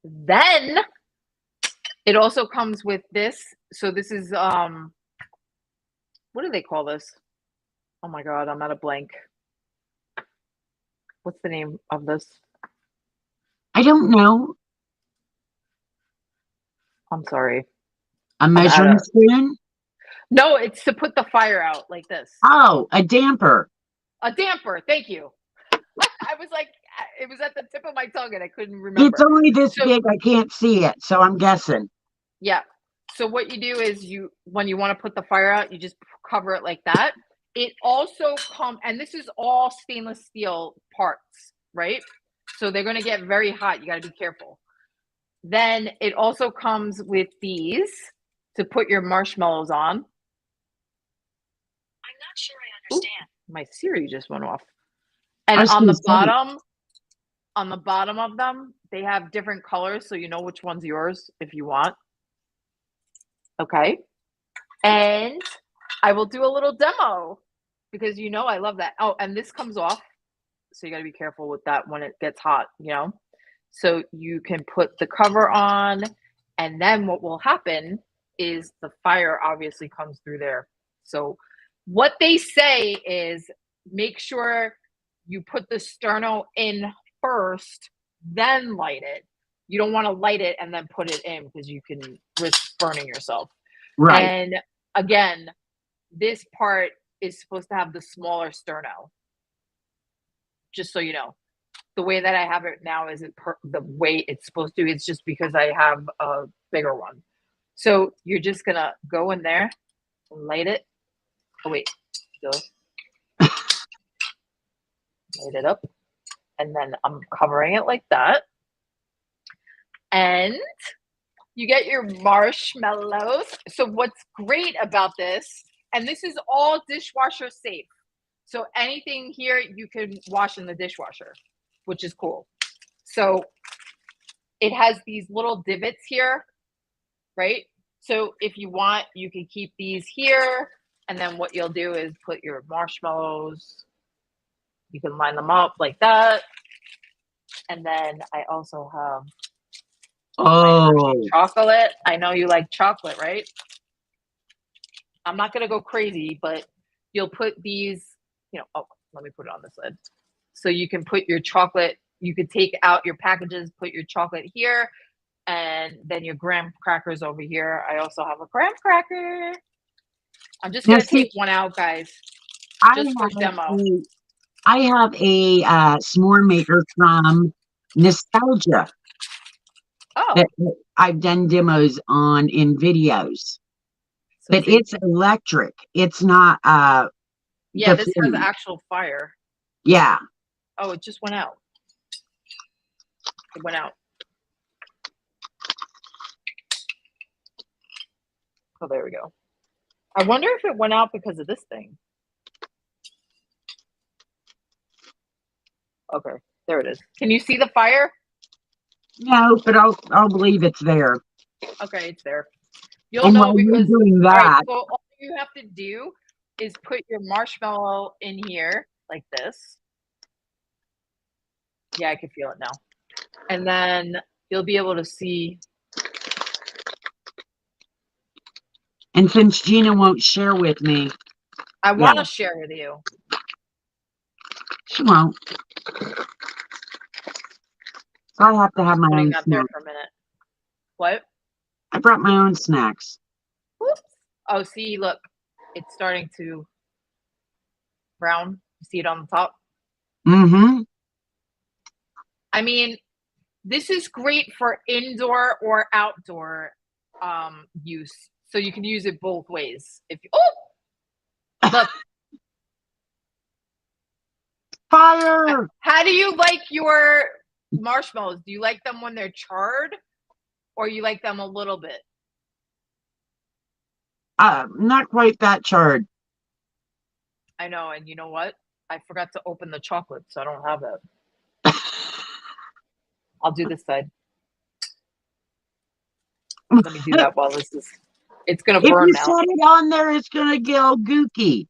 Then it also comes with this. So this is, what do they call this? Oh my God, I'm at a blank. What's the name of this?
I don't know.
I'm sorry.
A measuring spoon?
No, it's to put the fire out like this.
Oh, a damper.
A damper. Thank you. I was like, it was at the tip of my tongue and I couldn't remember.
It's only this big. I can't see it, so I'm guessing.
Yeah. So what you do is when you want to put the fire out, you just cover it like that. It also and this is all stainless steel parts, right? So they're going to get very hot. You got to be careful. Then it also comes with these to put your marshmallows on. I'm not sure I understand. Ooh, my Siri just went off. And on the bottom of them, they have different colors, so you know which one's yours if you want. Okay. And I will do a little demo because I love that. Oh, and this comes off. So you got to be careful with that when it gets hot, So you can put the cover on, and then what will happen is the fire obviously comes through there. So what they say is make sure you put the sterno in first, then light it. You don't want to light it and then put it in because you can risk burning yourself.
Right.
And again, this part is supposed to have the smaller sterno. Just so you know. The way that I have it now isn't the way it's supposed to. It's just because I have a bigger one. So you're just gonna go in there and light it. Oh wait, go light it up, and then I'm covering it like that. And you get your marshmallows. So what's great about this, and this is all dishwasher safe. So anything here you can wash in the dishwasher, which is cool. So it has these little divots here, right? So if you want, you can keep these here. And then what you'll do is put your marshmallows. You can line them up like that. And then I also have chocolate. I know you like chocolate, right? I'm not going to go crazy, but you'll put these, oh, let me put it on this lid. So you can put your chocolate, you could take out your packages, put your chocolate here, and then your graham crackers over here. I also have a graham cracker. I'm just going to take one out, guys, just for demo.
I have a s'more maker from Nostalgia.
Oh.
That I've done demos on in videos. So but it's electric. It's not
yeah, this has actual fire.
Yeah.
Oh, it just went out. It went out. Oh, there we go. I wonder if it went out because of this thing. Okay, there it is. Can you see the fire?
No, but I'll believe it's there.
Okay, it's there. You'll know because
doing that.
Right, so all you have to do is put your marshmallow in here like this. Yeah, I can feel it now. And then you'll be able to see.
And since Gina won't share with me,
I want to share with you.
She won't. So I have to have my own
snacks. There for a minute. What?
I brought my own snacks.
Oops. Oh, see, look, it's starting to brown. You see it on the top?
Mm-hmm.
I mean, this is great for indoor or outdoor use. So you can use it both ways. If you, look.
Fire!
How do you like your marshmallows? Do you like them when they're charred, or you like them a little bit?
Not quite that charred.
I know, and you know what? I forgot to open the chocolate, so I don't have it. I'll do this side. Let me do that while this is. It's gonna burn now. If
you set it on there, it's gonna get all gooky.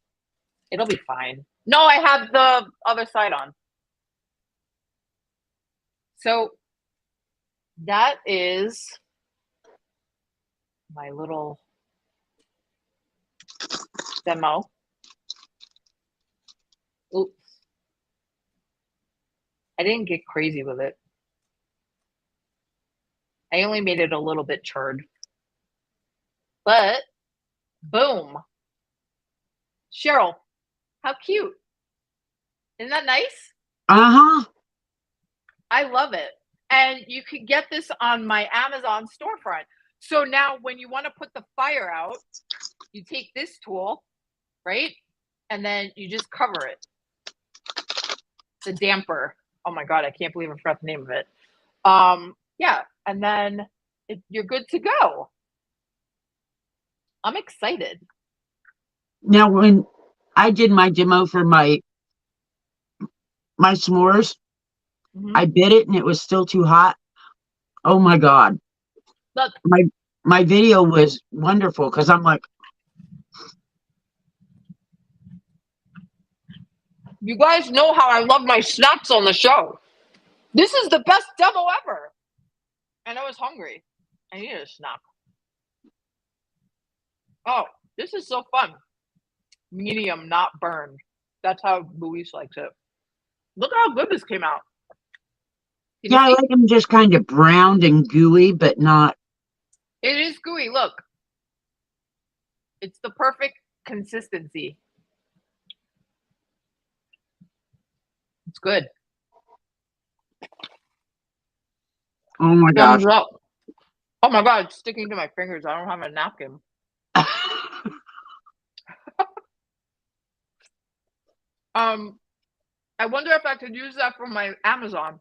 It'll be fine. No, I have the other side on. So that is my little demo. Oops. I didn't get crazy with it. I only made it a little bit charred. But, boom. Sheryl, how cute. Isn't that nice?
Uh-huh.
I love it. And you can get this on my Amazon storefront. So now when you want to put the fire out, you take this tool, right? And then you just cover it. The damper. Oh my God, I can't believe I forgot the name of it. Yeah, and then you're good to go. I'm excited.
Now, when I did my demo for my s'mores, I bit it and it was still too hot. Oh my God.
Look.
My video was wonderful because I'm like,
you guys know how I love my snacks on the show. This is the best demo ever. And I was hungry. I needed a snack. Oh, this is so fun. Medium, not burned. That's how Luis likes it. Look how good this came out.
Yeah, I like them just kind of browned and gooey, but not.
It is gooey. Look. It's the perfect consistency. It's good.
Oh my gosh.
Thumbs up. Oh my god, it's sticking to my fingers. I don't have a napkin. I wonder if I could use that for my Amazon.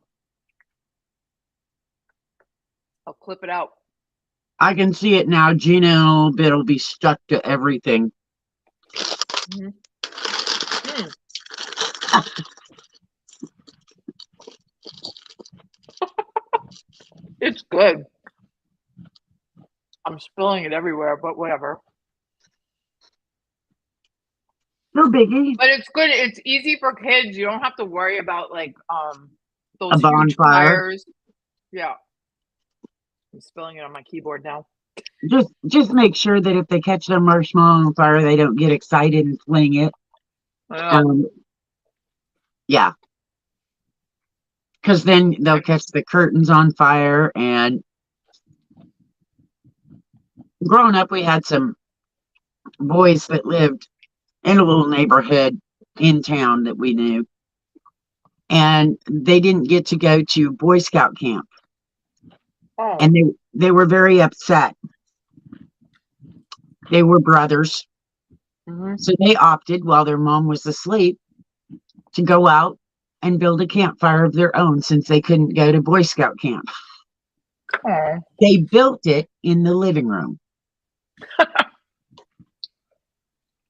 I'll clip it out.
I can see it now. Gina in a little bit will be stuck to everything.
Mm. It's good. I'm spilling it everywhere, but whatever.
No biggie.
But it's good. It's easy for kids. You don't have to worry about like
A
those huge
bonfire.
fires. Yeah. I'm spilling it on my keyboard now.
Just make sure that if they catch their marshmallow on fire, they don't get excited and fling it. Yeah, because then they'll catch the curtains on fire. And growing up, we had some boys that lived in a little neighborhood in town that we knew, and they didn't get to go to Boy Scout camp, and they were very upset. They were brothers, so they opted while their mom was asleep to go out and build a campfire of their own since they couldn't go to Boy Scout camp. They built it in the living room.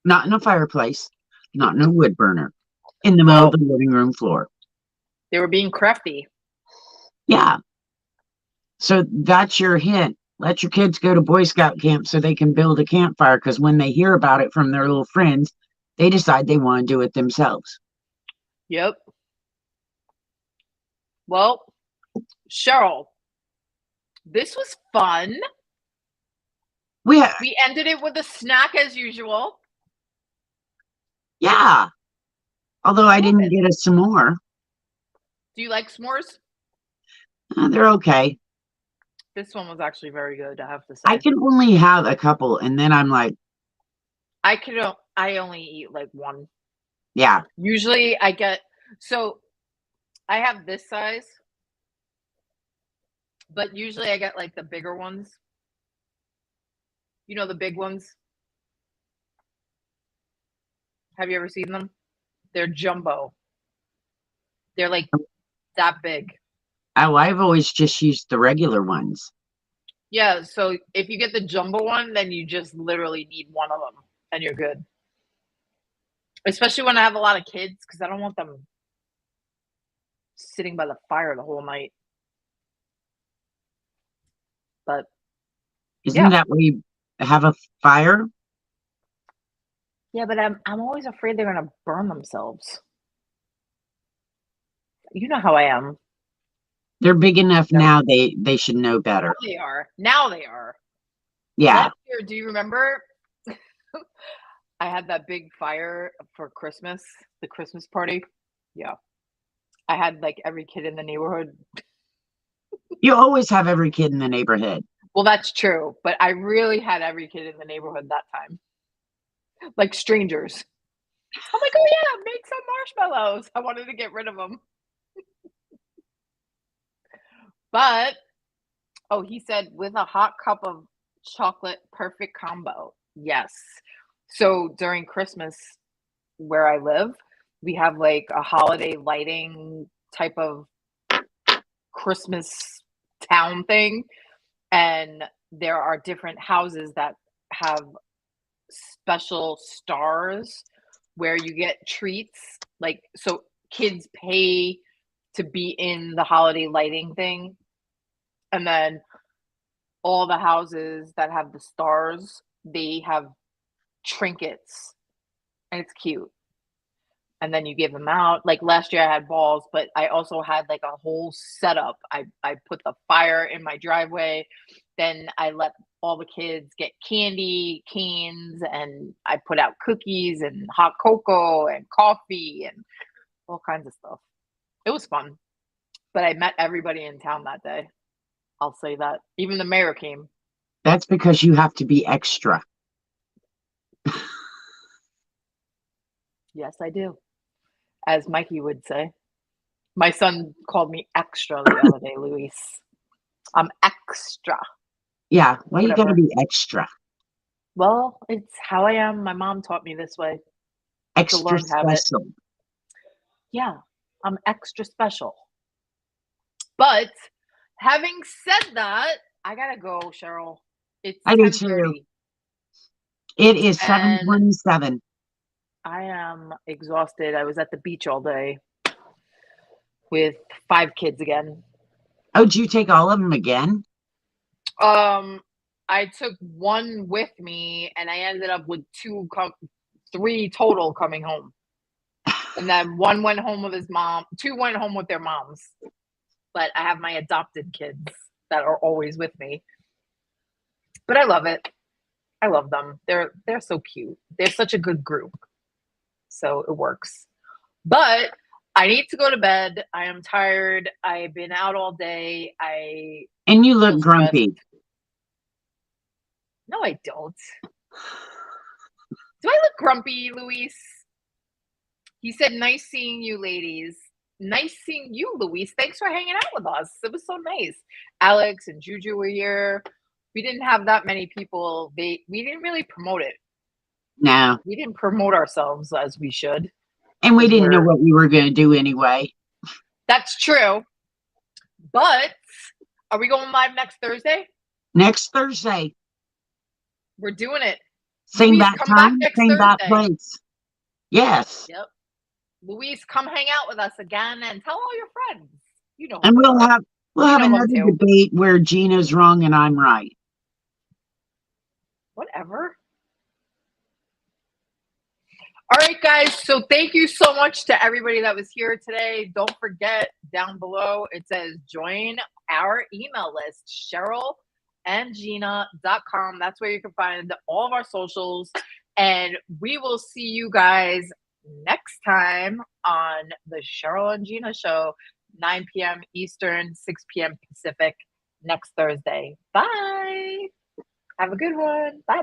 Not in a fireplace, not in a wood burner, in the middle of the living room floor.
They were being crafty.
Yeah. So that's your hint. Let your kids go to Boy Scout camp so they can build a campfire, because when they hear about it from their little friends, they decide they want to do it themselves.
Yep. Well, Sheryl, this was fun. We ended it with a snack as usual.
Yeah. Although I didn't get us some more.
Do you like s'mores?
They're okay.
This one was actually very good, I have to say.
I can only have a couple, and then I'm like,
I only eat like one.
Yeah.
Usually I have this size, but usually I get like the bigger ones. You know, the big ones. Have you ever seen them? They're jumbo. They're like that big.
Oh, I've always just used the regular ones.
Yeah, so if you get the jumbo one, then you just literally need one of them and you're good. Especially when I have a lot of kids, because I don't want them sitting by the fire the whole night. But
isn't that where you have a fire?
Yeah, but I'm always afraid they're gonna burn themselves. You know how I am.
They're big enough now. They should know better.
Now they are.
Yeah.
Last year, do you remember? I had that big fire for Christmas, the Christmas party. Yeah. I had like every kid in the neighborhood.
You always have every kid in the neighborhood.
Well, that's true, but I really had every kid in the neighborhood that time. Like strangers. I'm like, oh yeah, make some marshmallows. I wanted to get rid of them. But, he said with a hot cup of chocolate, perfect combo. Yes. So during Christmas, where I live, we have like a holiday lighting type of Christmas town thing. And there are different houses that have special stars where you get treats. Like, so kids pay to be in the holiday lighting thing. And then all the houses that have the stars, they have trinkets. And it's cute. And then you give them out. Like last year I had balls, but I also had like a whole setup. I put the fire in my driveway. Then I let all the kids get candy canes, and I put out cookies and hot cocoa and coffee and all kinds of stuff. It was fun. But I met everybody in town that day. I'll say that. Even the mayor came.
That's because you have to be extra.
Yes, I do. As Mikey would say. My son called me extra the other day, Luis. I'm extra.
Yeah, why you gotta
Whatever.
be extra?
Well, it's how I am. My mom taught me this way. It's a
Extra
learned habit.
special.
Yeah, I'm extra special. But having said that, I gotta go, Sheryl. It's
I do too.
10:30
It is
and
7:27.
I am exhausted. I was at the beach all day with 5 kids again.
Oh, did you take all of them again?
Um, I took 1 with me, and I ended up with 3 total coming home. And then 1 went home with his mom, 2 went home with their moms. But I have my adopted kids that are always with me. But I love it. I love them. They're so cute. They're such a good group. So it works. But I need to go to bed. I am tired. I've been out all day. I
And you
feel
look
stressed.
grumpy.
No, I don't. Do I look grumpy, Luis? He said, "Nice seeing you, ladies." Nice seeing you, Luis. Thanks for hanging out with us. It was so nice. Alex and Juju were here. We didn't have that many people. We didn't really promote it.
No.
We didn't promote ourselves as we should.
And we
Because
didn't know what we were going to do anyway.
That's true. But are we going live next Thursday?
Next Thursday.
We're doing it.
Same
Luis,
bat
come back
time,
next
same bat
Thursday.
place. Yes.
Yep. Luis, come hang out with us again and tell all your friends. You know who
And
they are.
we'll
You
have
know them
another
too.
debate where Gina's wrong and I'm right.
Whatever. All right, guys. So thank you so much to everybody that was here today. Don't forget down below, it says join our email list, CherylandGina.com. That's where you can find all of our socials. And we will see you guys next time on the Sheryl and Gina Show, 9 p.m. Eastern, 6 p.m. Pacific, next Thursday. Bye. Have a good one. Bye bye.